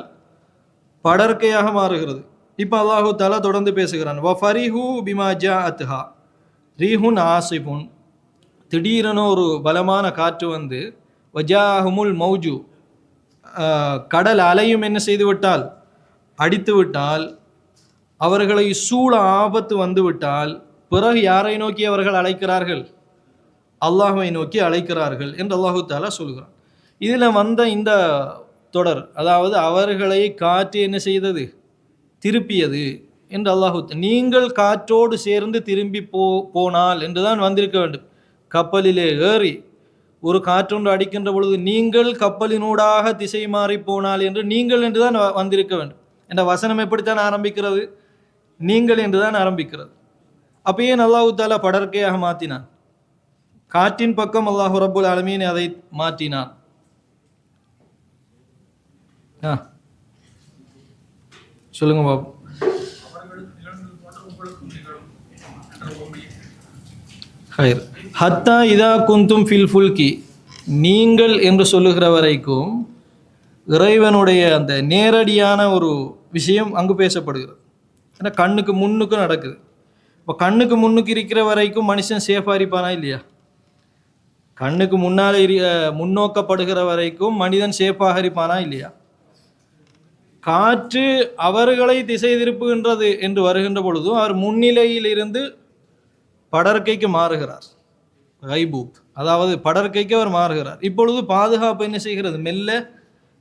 படற்கையாக மாறுகிறது. இப்ப அல்லாஹு தஆலா தொடர்ந்து பேசுகிறான். வஃபரிஹு பிமா ஜாஅத்ஹா ரீஹுன் ஆசிபுன், திடீரென ஒரு பலமான காற்று வந்து வஜாஹுமுல் மௌஜு, கடல் அலையும் என்ன செய்து விட்டால், அடித்து விட்டால், அவர்களை சூழ ஆபத்து வந்து விட்டால், பிறகு யாரை நோக்கி அவர்கள் அழைக்கிறார்கள்? அல்லாஹ்வை நோக்கி அழைக்கிறார்கள் என்று அல்லாஹு தஆலா சொல்கிறான். இதில் வந்த இந்த தொடர், அதாவது அவர்களை காற்று என்ன செய்தது? திருப்பியது என்று அல்லாஹு, நீங்கள் காற்றோடு சேர்ந்து திரும்பி போனால் என்றுதான் வந்திருக்க வேண்டும். கப்பலிலே ஏறி ஒரு காற்றொன்று அடிக்கின்ற பொழுது நீங்கள் கப்பலினூடாக திசை மாறி போனால் என்று நீங்கள் என்று தான் வந்திருக்க வேண்டும் என்ற வசனம் எப்படித்தான் ஆரம்பிக்கிறது? நீங்கள் என்று தான் ஆரம்பிக்கிறது. அப்போ ஏன் அல்லாஹு தாலா படற்கையாக மாற்றினான்? காற்றின் பக்கம் அல்லாஹு ரப்புல் ஆலமீன் அதை மாற்றினான். சொல்லுங்க பாபு. ஹத்தா இதா குந்தும் ஃபில் ஃபுல்கி, நீங்கள் என்று சொல்லுகிற வரைக்கும் இறைவனுடைய அந்த நேரடியான ஒரு விஷயம் அங்கு பேசப்படுகிறது. ஏன்னா கண்ணுக்கு முன்னுக்கு நடக்குது. இப்போ கண்ணுக்கு முன்னுக்கு இருக்கிற வரைக்கும் மனுஷன் சேஃபாக இருப்பானா இல்லையா? கண்ணுக்கு முன்னால் முன்னோக்கப்படுகிற வரைக்கும் மனிதன் சேஃபாக இருப்பானா இல்லையா? காற்று அவர்களை திசை திருப்புகின்றது என்று வருகின்ற பொழுதும் அவர் முன்னிலையில் இருந்து படற்கைக்கு மாறுகிறார். கைபூத், அதாவது படற்கைக்கு அவர் மாறுகிறார். இப்பொழுது பாதுகாப்பு என்ன செய்கிறது? மெல்ல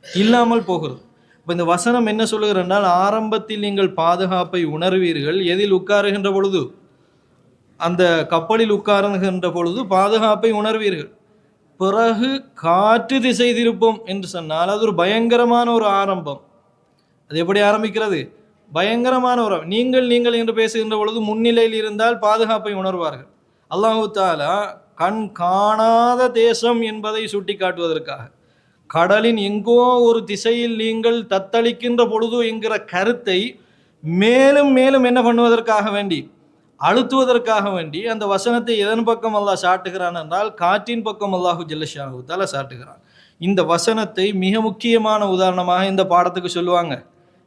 இல்லாமல் போகிறது. இப்போ இந்த வசனம் என்ன சொல்லுகிறனால், ஆரம்பத்தில் நீங்கள் பாதுகாப்பை உணர்வீர்கள். எதில் உட்காருகின்ற பொழுது? அந்த கப்பலில் உட்காருகின்ற பொழுது பாதுகாப்பை உணர்வீர்கள். பிறகு காற்று திசை திருப்பம் என்று சொன்னால் அது ஒரு பயங்கரமான ஒரு ஆரம்பம். அது எப்படி ஆரம்பிக்கிறது? பயங்கரமான ஒரு நீங்கள் என்று பேசுகின்ற பொழுது முன்னிலையில் இருந்தால் பாதுகாப்பை உணர்வார்கள். அல்லாஹு தாலா கண் காணாத தேசம் என்பதை சுட்டி காட்டுவதற்காக, கடலின் எங்கோ ஒரு திசையில் நீங்கள் தத்தளிக்கின்ற பொழுது என்கிற கருத்தை மேலும் மேலும் என்ன பண்ணுவதற்காக வேண்டி, அழுத்துவதற்காக வேண்டி அந்த வசனத்தை எதன் பக்கம் அல்லாஹ் சாட்டுகிறான் என்றால் காற்றின் பக்கம் அல்லாஹு ஜல்லஷாஹு தஆலா சாட்டுகிறான். இந்த வசனத்தை மிக முக்கியமான உதாரணமாக இந்த பாடத்துக்கு சொல்லுவாங்க.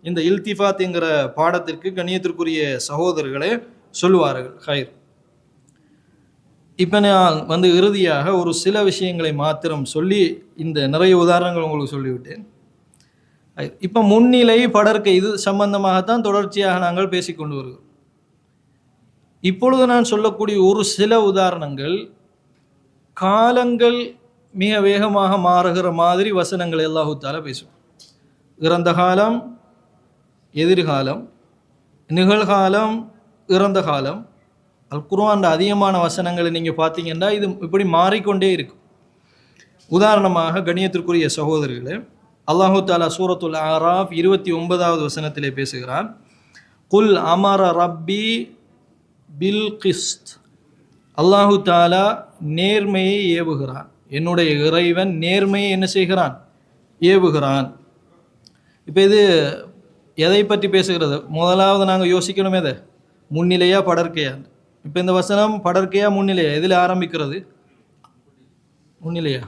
இந்த இல்திஃபாத் என்கிற பாடத்திற்கு கண்ணியத்திற்குரிய சகோதரர்களே சொல்லுவார்கள். ஹைர், இப்போ நான் இறுதியாக ஒரு சில விஷயங்களை மாத்திரம் சொல்லி இந்த நிறைய உதாரணங்கள் உங்களுக்கு சொல்லிவிட்டேன். இப்போ முன்னிலை படற்கை இது சம்பந்தமாகத்தான் தொடர்ச்சியாக நாங்கள் பேசிக்கொண்டு வருகிறோம். இப்பொழுது நான் சொல்லக்கூடிய ஒரு சில உதாரணங்கள் காலங்கள் மிக வேகமாக மாறுகிற மாதிரி வசனங்களை அல்லாஹு தஆலா பேசுவோம். இறந்த காலம், எதிர்காலம், நிகழ்காலம், இறந்த காலம். அல் குர்ஆன் அதிகமான வசனங்களை நீங்கள் பார்த்தீங்கன்னா இது இப்படி மாறிக்கொண்டே இருக்கும். உதாரணமாக கண்ணியத்திற்குரிய சகோதரர்களே, அல்லாஹு தஆலா சூரத்துல் ஆராஃப் 29வது வசனத்திலே பேசுகிறான். குல் அமர ரப்பி பில் கிஸ்த், அல்லாஹு தஆலா நேர்மையை ஏவுகிறான். என்னுடைய இறைவன் நேர்மையை என்ன செய்கிறான்? ஏவுகிறான். இப்போ இது எதை பற்றி பேசுகிறது? முதலாவது நாங்கள் யோசிக்கணும், எதை? முன்னிலையா படற்கையா? இப்போ இந்த வசனம் படற்கையா முன்னிலையா? எதில் ஆரம்பிக்கிறது? முன்னிலையா?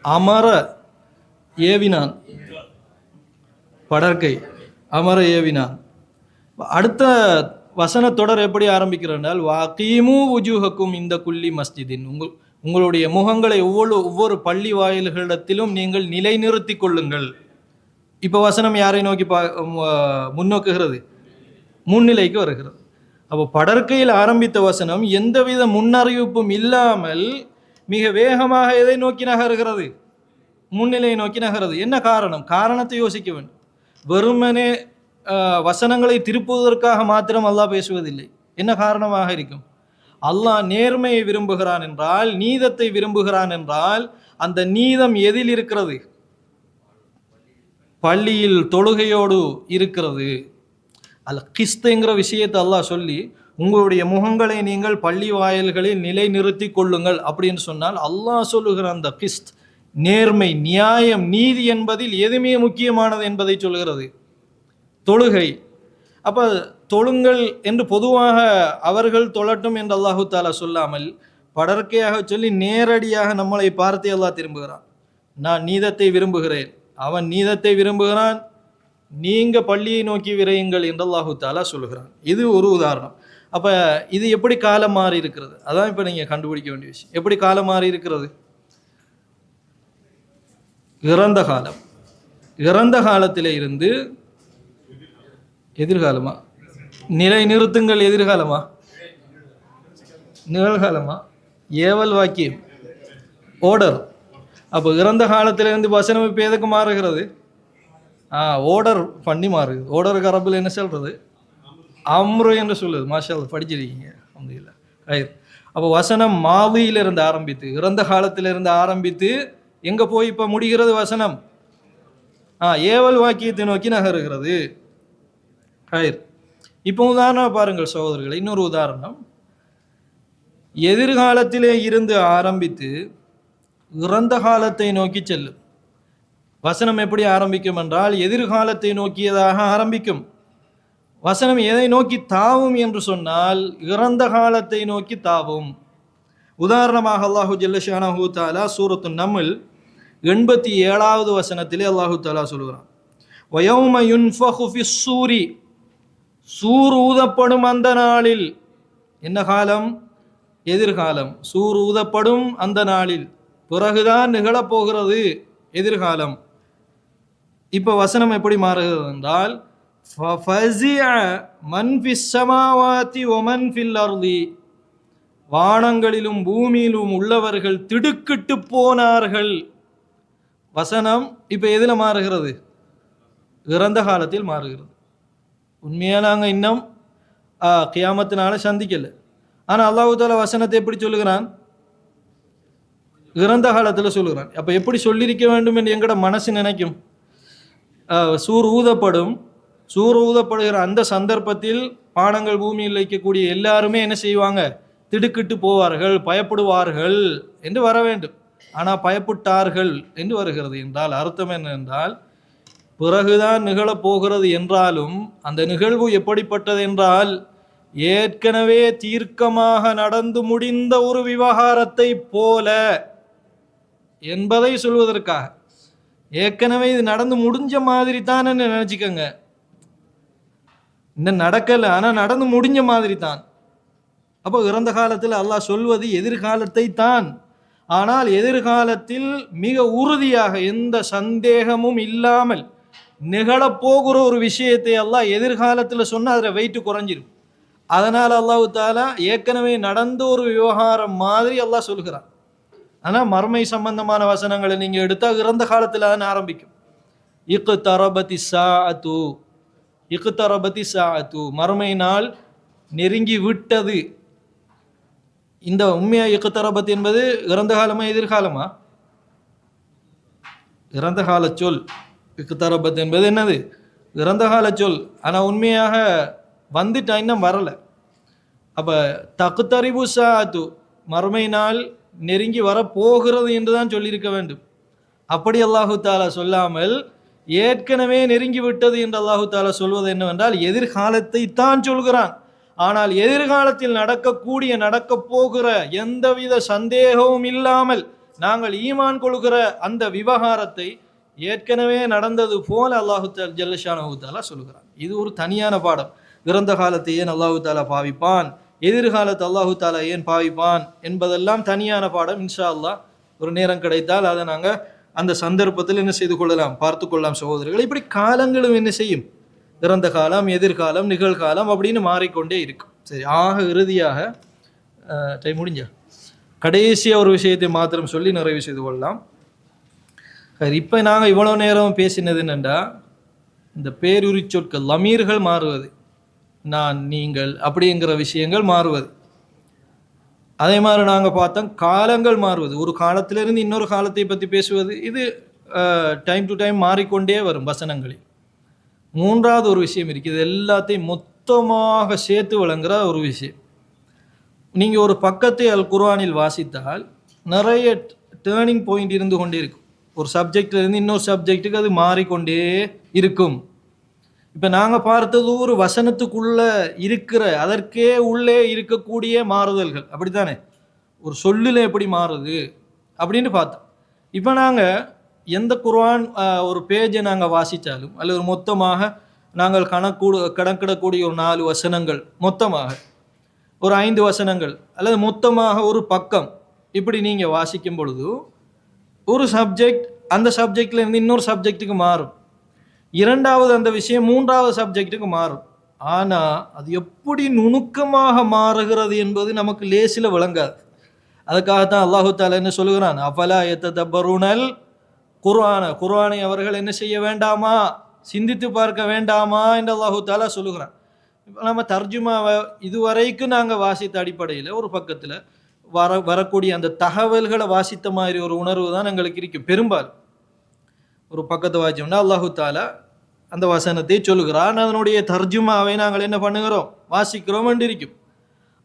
அமர ஏவினான், படற்கை அமர ஏவினான். அடுத்த வசன தொடர் எப்படி ஆரம்பிக்கிறால், வாகீமு வுஜூஹக்கும் இந்த குல்லி மஸ்ஜிதின், உங்களுடைய முகங்களை ஒவ்வொரு பள்ளி வாயில்களிடத்திலும் நீங்கள் நிலைநிறுத்தி கொள்ளுங்கள். இப்போ வசனம் யாரை நோக்கி முன்னோக்குகிறது? முன்னிலைக்கு வருகிறது. அப்போ படற்கையில் ஆரம்பித்த வசனம் எந்தவித முன்னறிவிப்பும் இல்லாமல் மிக வேகமாக எதை நோக்கி நகர்கிறது? முன்னிலையை நோக்கி நகர்கிறது. என்ன காரணம்? காரணத்தை யோசிக்க வேண்டும். வெறுமனே வசனங்களை திருப்புவதற்காக மாத்திரம் அல்லாஹ் பேசுவதில்லை. என்ன காரணமாக இருக்கும்? அல்லாஹ் நேர்மையை விரும்புகிறான் என்றால், நீதத்தை விரும்புகிறான் என்றால், அந்த நீதம் எதில் இருக்கிறது? பள்ளியில் தொழுகையோடு இருக்கிறது. அல் கிஸ்துங்கிற விஷயத்தை அல்லாஹ் சொல்லி, உங்களுடைய முகங்களை நீங்கள் பள்ளி வாயில்களில் நிலை நிறுத்தி கொள்ளுங்கள் அப்படின்னு சொன்னால், அல்லாஹ் சொல்லுகிற அந்த கிஸ்த், நேர்மை, நியாயம், நீதி என்பதில் எதுவுமே முக்கியமானது என்பதை சொல்கிறது தொழுகை. அப்போ தொழுங்கள் என்று பொதுவாக அவர்கள் தொழட்டும் என்று அல்லாஹு தாலா சொல்லாமல் படற்கையாக சொல்லி நேரடியாக நம்மளை பார்த்து அல்லாஹ் திரும்புகிறான். நான் நீதத்தை விரும்புகிறேன், அவன் நீதத்தை விரும்புகிறான், நீங்க பள்ளியை நோக்கி விரையுங்கள் என்று அல்லாஹு தாலா சொல்லுகிறான். இது ஒரு உதாரணம். அப்போ இது எப்படி காலம் மாறி இருக்கிறது? அதான் இப்போ நீங்கள் கண்டுபிடிக்க வேண்டிய விஷயம். எப்படி காலம் மாறி இருக்கிறது? இறந்த காலம், இறந்த காலத்திலே இருந்து எதிர்காலமா? நிலை நிறுத்துங்கள் எதிர்காலமா நிகழ்காலமா? ஏவல் வாக்கியம், ஓர்டர். அப்போ இறந்த காலத்திலிருந்து வசனம் இப்போ எதுக்கு மாறுகிறது? ஓர்டர் பண்ணி மாறுது. ஓர்டருக்கு அரபில் என்ன சொல்றது? அம்ரு என்று சொல்லுது. மாஷா அல்லாஹ், படிச்சிருக்கீங்க. அல்ஹம்துலில்லாஹ். அப்போ வசனம் மாதியிலிருந்து ஆரம்பித்து இறந்த காலத்திலிருந்து ஆரம்பித்து எங்க போய் இப்ப முடிகிறது வசனம்? ஏவல் வாக்கியத்தை நோக்கி நகருகிறது. இப்போ உதாரணம் பாருங்கள் சகோதரர்கள், இன்னொரு உதாரணம். எதிர்காலத்திலே இருந்து ஆரம்பித்து இறந்த காலத்தை நோக்கி செல்லும். வசனம் எப்படி ஆரம்பிக்கும் என்றால் எதிர்காலத்தை நோக்கியதாக ஆரம்பிக்கும். வசனம் எதை நோக்கி தாவும் என்று சொன்னால் இறந்த காலத்தை நோக்கி தாவும். உதாரணமாக அல்லாஹு ஜல்லஷானஹு தஆலா சூரத்து நம்ல் 87வது வசனத்திலே அல்லாஹு தஆலா சொல்கிறான், வயௌம யுன்ஃபகு ஃபிஸ்ஸூரி, சூர் ஊதப்படும் அந்த நாளில். என்ன காலம்? எதிர்காலம். சூர் ஊதப்படும் அந்த நாளில், பிறகுதான் நிகழப்போகிறது எதிர்காலம். இப்போ வசனம் எப்படி மாறுகிறது என்றால் ஃபஃபஸிஅ மன் ஃபிஸ் ஸமாவாதி வ மன் ஃபில் அர்தி, வானங்களிலும் பூமியிலும் உள்ளவர்கள் திடுக்கிட்டு போனார்கள். வசனம் இப்போ எதில் மாறுகிறது? இறந்த காலத்தில் மாறுகிறது. உண்மையாக நாங்கள் இன்னும் கியாமத்தினால சந்திக்கல. ஆனால் அல்லாஹ் தஆலா வசனத்தை எப்படி சொல்லுகிறான்? இறந்த காலத்தில் சொல்லுகிறான். அப்போ எப்படி சொல்லியிருக்க வேண்டும் என்று எங்கட மனசு நினைக்கும்? சூர் ஊதப்படும், சூர் ஊதப்படுகிற அந்த சந்தர்ப்பத்தில் வானங்கள் பூமியில் வைக்கக்கூடிய எல்லாருமே என்ன செய்வாங்க? திடுக்கிட்டு போவார்கள், பயப்படுவார்கள் என்று வர வேண்டும். ஆனால் பயப்பட்டார்கள் என்று வருகிறது என்றால் அர்த்தம் என்ன என்றால், பிறகுதான் நிகழப்போகிறது என்றாலும் அந்த நிகழ்வு எப்படிப்பட்டது என்றால் ஏற்கனவே தீர்க்கமாக நடந்து முடிந்த ஒரு விவகாரத்தை போல என்பதை சொல்வதற்காக. ஏற்கனவே இது நடந்து முடிஞ்ச மாதிரி தான் நினைச்சுக்கோங்க. இன்னும் நடக்கல, ஆனால் நடந்து முடிஞ்ச மாதிரி தான். அப்போ இறந்த காலத்தில் அல்லாஹ் சொல்வது எதிர்காலத்தை தான். ஆனால் எதிர்காலத்தில் மிக உறுதியாக எந்த சந்தேகமும் இல்லாமல் நிகழப்போகிற ஒரு விஷயத்தை அல்லாஹ் எதிர்காலத்தில் சொன்னால் அதில் வெயிட்டு குறைஞ்சிரும். அதனால் அல்லாஹ் தஆலா ஏற்கனவே நடந்த ஒரு விவகாரம் மாதிரி அல்லாஹ் சொல்கிறான். ஆனால் மர்மை சம்பந்தமான வசனங்களை நீங்கள் எடுத்தால் இறந்த காலத்தில் தான் ஆரம்பிக்கும். இக்தரபதி ஸாஅத்து, இக்தரபதி ஸாஅத்து, மர்மை நாள் நெருங்கி விட்டது. இந்த உண்மையா இக்தரபத் என்பது இறந்த காலமா எதிர்காலமா? இறந்த கால சொல். இக்தரபத் என்பது என்னது? இறந்த கால சொல். ஆனால் உண்மையாக வந்துட்டா, இன்னும் வரல. அப்போ தக்தரிபு ஸாஅத்து, மறுமை நாள் நெருங்கி வர போகிறது என்று தான் சொல்லியிருக்க வேண்டும். அப்படி அல்லாஹு தஆலா சொல்லாமல் ஏற்கனவே நெருங்கி விட்டது என்று அல்லாஹு தஆலா சொல்வது என்னவென்றால் எதிர்காலத்தை தான் சொல்கிறான். ஆனால் எதிர்காலத்தில் நடக்கக்கூடிய நடக்க போகிற எந்தவித சந்தேகமும் இல்லாமல் நாங்கள் ஈமான் கொள்கிற அந்த விவகாரத்தை ஏற்கனவே நடந்தது போல அல்லாஹு ஜல்லஷானஹு தஆலா சொல்கிறான். இது ஒரு தனியான பாடம். இறந்த காலத்தை ஏன் அல்லாஹு தஆலா பாவிப்பான், எதிர்காலத்தை அல்லாஹு தஆலா ஏன் பாவிப்பான் என்பதெல்லாம் தனியான பாடம். இன்ஷா அல்லாஹ் ஒரு நேரம் கிடைத்தால் அதை நாங்கள் அந்த சந்தர்ப்பத்தில் என்ன செய்து கொள்ளலாம், பார்த்து கொள்ளலாம் சகோதரர்கள். இப்படி காலங்களும் என்ன செய்யும்? இறந்த காலம், எதிர்காலம், நிகழ்காலம் அப்படின்னு மாறிக்கொண்டே இருக்கும். சரி, ஆக இறுதியாக டைம் முடிஞ்சா கடைசியாக ஒரு விஷயத்தை மாத்திரம் சொல்லி நிறைவு செய்து கொள்ளலாம். இப்போ நாங்கள் இவ்வளோ நேரம் பேசினது என்னென்றா, இந்த பேருரி சொற்கள் லமீர்கள் மாறுவது, நான் நீங்கள் அப்படிங்கிற விஷயங்கள் மாறுவது. அதே மாதிரி நாங்கள் பார்த்தோம் காலங்கள் மாறுவது, ஒரு காலத்திலிருந்து இன்னொரு காலத்தை பற்றி பேசுவது. இது டைம் டு டைம் மாறிக்கொண்டே வரும் வசனங்களில். மூன்றாவது ஒரு விஷயம் இருக்குது, இது எல்லாத்தையும் மொத்தமாக சேர்த்து வழங்குற ஒரு விஷயம். நீங்கள் ஒரு பக்கத்தை அல் குர்ஆனில் வாசித்தால் நிறைய டேர்னிங் பாயிண்ட் இருந்து கொண்டே இருக்கும். ஒரு சப்ஜெக்டிலிருந்து இன்னொரு சப்ஜெக்டுக்கு அது மாறிக்கொண்டே இருக்கும். இப்போ நாங்கள் பார்த்தது ஒரு வசனத்துக்குள்ள இருக்கிற, அதற்கே உள்ளே இருக்கக்கூடிய மாறுதல்கள், அப்படித்தானே? ஒரு சொல்லில் எப்படி மாறுது அப்படின்னு பார்த்தோம். இப்போ நாங்கள் எந்த குர்ஆன் ஒரு பேஜை நாங்கள் வாசித்தாலும் அல்லது மொத்தமாக நாங்கள் கணக்கிடக்கூடிய ஒரு 4 வசனங்கள், மொத்தமாக ஒரு 5 வசனங்கள் அல்லது மொத்தமாக ஒரு பக்கம், இப்படி நீங்கள் வாசிக்கும் பொழுது ஒரு சப்ஜெக்ட் அந்த சப்ஜெக்டில் இருந்து இன்னொரு சப்ஜெக்டுக்கு மாறும். இரண்டாவது அந்த விஷயம் மூன்றாவது சப்ஜெக்டுக்கு மாறும். ஆனால் அது எப்படி நுணுக்கமாக மாறுகிறது என்பது நமக்கு லேசில் விளங்காது. அதுக்காகத்தான் அல்லாஹு தஆலா என்ன சொல்லுகிறான், அஃபலா யததப்பருனல் குர்ஆனை அவர்கள் என்ன செய்ய வேண்டாமா, சிந்தித்து பார்க்க வேண்டாமா என்று அல்லாஹு தஆலா சொல்லுகிறான். இப்போ நம்ம தர்ஜுமாவை இதுவரைக்கும் நாங்கள் வாசித்த அடிப்படையில் ஒரு பக்கத்தில் வரக்கூடிய அந்த தகவல்களை வாசித்த மாதிரி ஒரு உணர்வு தான் எங்களுக்கு இருக்கும். பெரும்பாலும் ஒரு பக்கத்தை வாசிச்சோம்னா அல்லாஹு தாலா அந்த வசனத்தை சொல்லுகிறான், அதனுடைய தர்ஜுமாவை நாங்கள் என்ன பண்ணுகிறோம், வாசிக்கிறோம் என்று இருக்கும்.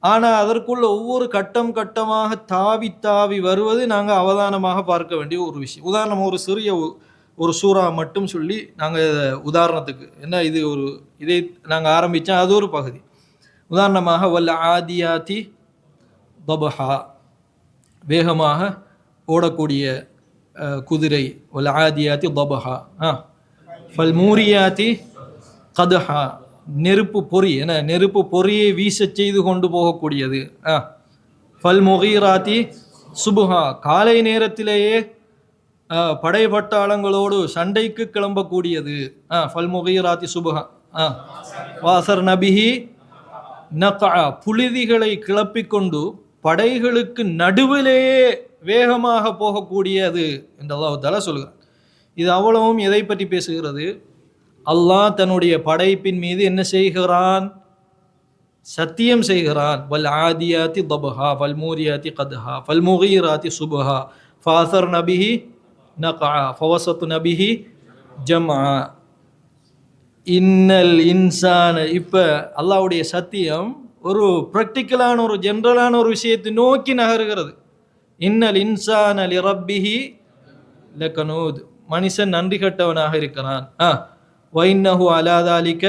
ஆனால் அதற்குள்ள ஒவ்வொரு கட்டம் கட்டமாக தாவி தாவி வருவது நாங்கள் அவதானமாக பார்க்க வேண்டிய ஒரு விஷயம். உதாரணம், ஒரு சிறிய ஒரு சூறா மட்டும் சொல்லி நாங்கள் உதாரணத்துக்கு என்ன இது ஒரு இதை நாங்கள் ஆரம்பித்தோம், அது ஒரு பகுதி. உதாரணமாக வல்ல ஆதியாத்தி தபஹா, வேகமாக ஓடக்கூடிய குதிரை, வல்ல ஆதியாத்தி தபஹா, ஃபல் மூரியாத்தி கதஹா, நெருப்பு பொறி, என நெருப்பு பொறியை வீச செய்து கொண்டு போகக்கூடியது. ஃபல் முகீராத்தி சுபுஹா, காலை நேரத்திலேயே படைப்பட்டாளங்களோடு சண்டைக்கு கிளம்பக்கூடியது. ஃபல் முகீராத்தி சுபுஹா. வாசர் நபிஹி நகா, புழுதிகளை கிளப்பிக்கொண்டு படைகளுக்கு நடுவிலேயே வேகமாக போகக்கூடியது என்று அல்லாஹ் தஆலா சொல்கிறார். இது அவ்வளவும் எதை பற்றி பேசுகிறது? அல்லாஹ் தன்னுடைய படைப்பின் மீது என்ன செய்கிறான்? சத்தியம் செய்கிறான். வல் ஆதியாத்தி தபஹா வல் மூரியாத்தி கதஹா வல் முகீராத்தி சுபஹா ஃபாசர் நபிஹி நகா ஃபவசத்து நபிஹி ஜம்ஆ இன்னல் இன்சான. இப்போ அல்லாஹ்வுடைய சத்தியம் ஒரு ப்ராக்டிக்கலான ஒரு ஜென்ரலான ஒரு விஷயத்தை நோக்கி நகருகிறது. இன்னல் இன்சான லிரப்பிஹி லகனூத், மனுஷன் நன்றி கட்டவனாக இருக்கிறான். வைன்னஹு அலா தாலிக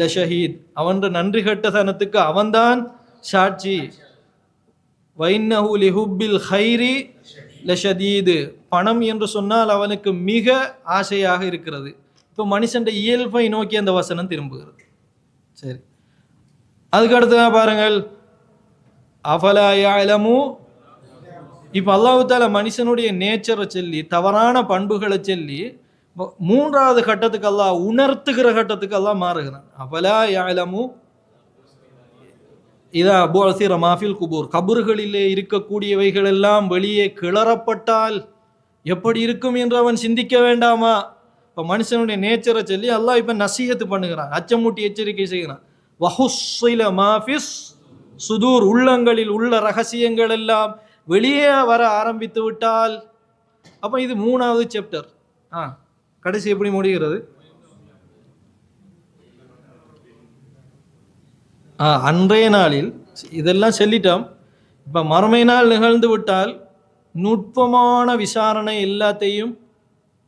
லஷஹீத், அவன் நன்றி கட்டதனத்துக்கு அவன்தான் சாட்சி. வைன்னஹு லிஹுப்பில் ஹைரி லஷதீது, பணம் என்று சொன்னால் அவனுக்கு மிக ஆசையாக இருக்கிறது. இப்போ மனுஷன் இயல்பை நோக்கி அந்த வசனம் திரும்புகிறது. சரி, அதுக்கு அடுத்ததாக பாருங்கள், அஃபலா யஅலமு. இப்போ அல்லாஹ் தஆலா மனுஷனுடைய நேச்சரை சொல்லி, தவறான பண்புகளை சொல்லி, மூன்றாவது கட்டத்துக்கு அல்லாஹ் உணர்த்துகிற கட்டத்துக்கு அல்லாஹ் மாறுகிறான். அஃபலா யஅலமு இதா புஅசிர மா ஃபில் குபூர், கபர்களிலே இருக்கக்கூடியவைகள் எல்லாம் வெளியே கிளறப்பட்டால் எப்படி இருக்கும் என்று அவன் சிந்திக்க வேண்டாமா? இப்போ மனுஷனுடைய நேச்சரை சொல்லி அல்லாஹ் இப்போ நசீஹத்து பண்ணுகிறான், அச்சமூட்டி எச்சரிக்கை செய்கிறான். வஹுஸ்ஸில மா ஃபிஸ் சுதூர், உள்ளங்களில் உள்ள ரகசியங்கள் எல்லாம் வெளியே வர ஆரம்பித்து விட்டால். அப்போ இது மூணாவது சாப்டர். கடைசி எப்படி முடிகிறது? அன்றைய நாளில் இதெல்லாம் சொல்லிட்டோம். இப்போ மறுமை நாள் நிகழ்ந்து விட்டால் நுட்பமான விசாரணை எல்லாத்தையும்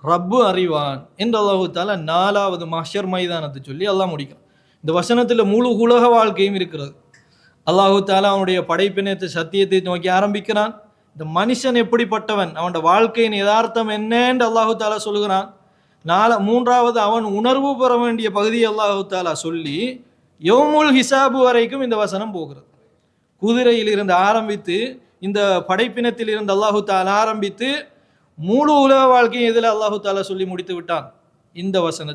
ரப்பு அறிவான் என்று அல்லாஹ் தஆலா நாலாவது மஹ்ஷர் மைதானத்தை சொல்லி அல்லாஹ் முடிக்கிறான். இந்த வசனத்தில் முழு உலக வாழ்க்கையும் இருக்கிறது. அல்லாஹ் தஆலா அவனுடைய படைப்பினத்தை சத்தியத்தை நோக்கி ஆரம்பிக்கிறான். இந்த மனுஷன் எப்படிப்பட்டவன், அவனோட வாழ்க்கையின் யதார்த்தம் என்ன என்று அல்லாஹ் தஆலா சொல்கிறான். மூன்றாவது அவன் உணர்வு பெற வேண்டிய பகுதியை அல்லாஹ் தஆலா சொல்லி யௌமுல் ஹிசாபு வரைக்கும் இந்த வசனம் போகிறது. குதிரையில் இருந்து ஆரம்பித்து, இந்த படைப்பினத்தில் இருந்து அல்லாஹு தஆலா ஆரம்பித்து முழு உலக வாழ்க்கையை இதில் அல்லாஹு தஆலா சொல்லி முடித்து விட்டான்.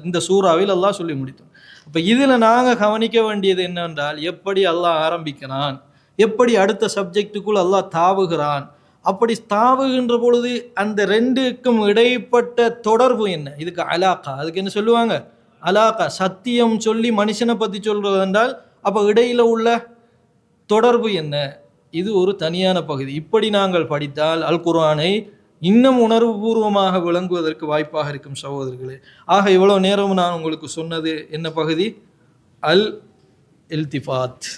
இந்த சூறாவில் அல்லாஹ் சொல்லி முடித்தான். அப்போ இதில் நாங்கள் கவனிக்க வேண்டியது என்னவென்றால், எப்படி அல்லாஹ் ஆரம்பிக்கிறான், எப்படி அடுத்த சப்ஜெக்டுக்குள் அல்லாஹ் தாவுகிறான். அப்படி தாவுகின்ற பொழுது அந்த ரெண்டுக்கும் இடைப்பட்ட தொடர்பு என்ன? இதுக்கு அலாக்கா, அதுக்கு என்ன சொல்லுவாங்க? அலாக்கா. சத்தியம் சொல்லி மனுஷனை பற்றி சொல்றது என்றால் அப்போ இடையில உள்ள தொடர்பு என்ன? இது ஒரு தனியான பகுதி. இப்படி நாங்கள் படித்தால் அல் குர்ஆனை இன்னும் உணர்வுபூர்வமாக விளங்குவதற்கு வாய்ப்பாக இருக்கும் சகோதரர்களே. ஆக இவ்வளோ நேரம் நான் உங்களுக்கு சொன்னது என்ன பகுதி? அல் இல்திஃபாத்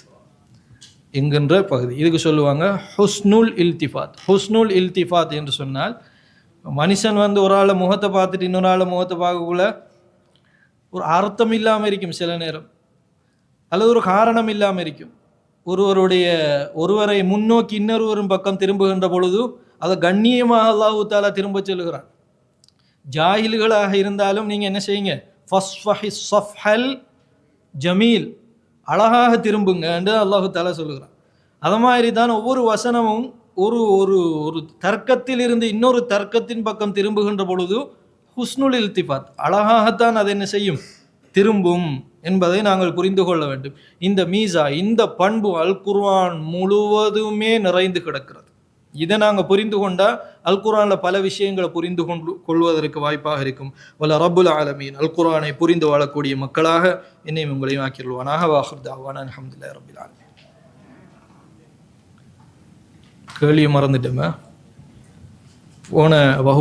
என்கின்ற பகுதி. இதுக்கு சொல்லுவாங்க ஹுஸ்னுல் இல்திஃபாத். ஹுஸ்னுல் இல்திஃபாத் என்று சொன்னால், மனுஷன் ஒரு ஆளை முகத்தை பார்த்துட்டு இன்னொரு ஆளை முகத்தை பார்க்கக்குள்ள ஒரு அர்த்தம் இல்லாமல் இருக்கும் சில நேரம், அல்லது ஒரு காரணம் இல்லாமல் இருக்கும். ஒருவரை முன்னோக்கி இன்னொருவரும் பக்கம் திரும்புகின்ற பொழுது அதை கண்ணியமாக அல்லாஹ் தஆலா திரும்ப சொல்லுகிறான். ஜாஹில்களாக இருந்தாலும் நீங்கள் என்ன செய்யுங்க? ஃபஸ்ஃபஹி ஸஃப்ஹல் ஜமீல், அழகாக திரும்புங்க என்று அல்லாஹ் தஆலா சொல்லுகிறான். அது மாதிரி தான் ஒவ்வொரு வசனமும் ஒரு ஒரு ஒரு தர்க்கத்தில் இருந்து இன்னொரு தர்க்கத்தின் பக்கம் திரும்புகின்ற பொழுது ஹுஸ்னுல் இல்திஃபாத், அழகாகத்தான் அதை என்ன செய்யும்? திரும்பும் என்பதை நாங்கள் புரிந்து கொள்ள வேண்டும். இந்த மீசா, இந்த பண்பு அல் குர்ஆன் முழுவதுமே நிறைந்து கிடக்கிறது. இதை நாங்கள் புரிந்து கொண்டால் அல் குர்ஆனில் பல விஷயங்களை புரிந்து கொள்வதற்கு வாய்ப்பாக இருக்கும். வல்ல ரப்புல் ஆலமீன் அல் குர்ஆனை புரிந்து வாழக்கூடிய மக்களாக என்னையும் உங்களையும் ஆக்கிடுவானாக. வாஹிர் தாவானா அல்ஹம்துலில்லாஹி ரப்பில் ஆலமீன். கேள்வி மறந்துட்டோமே. போன வகுப்பு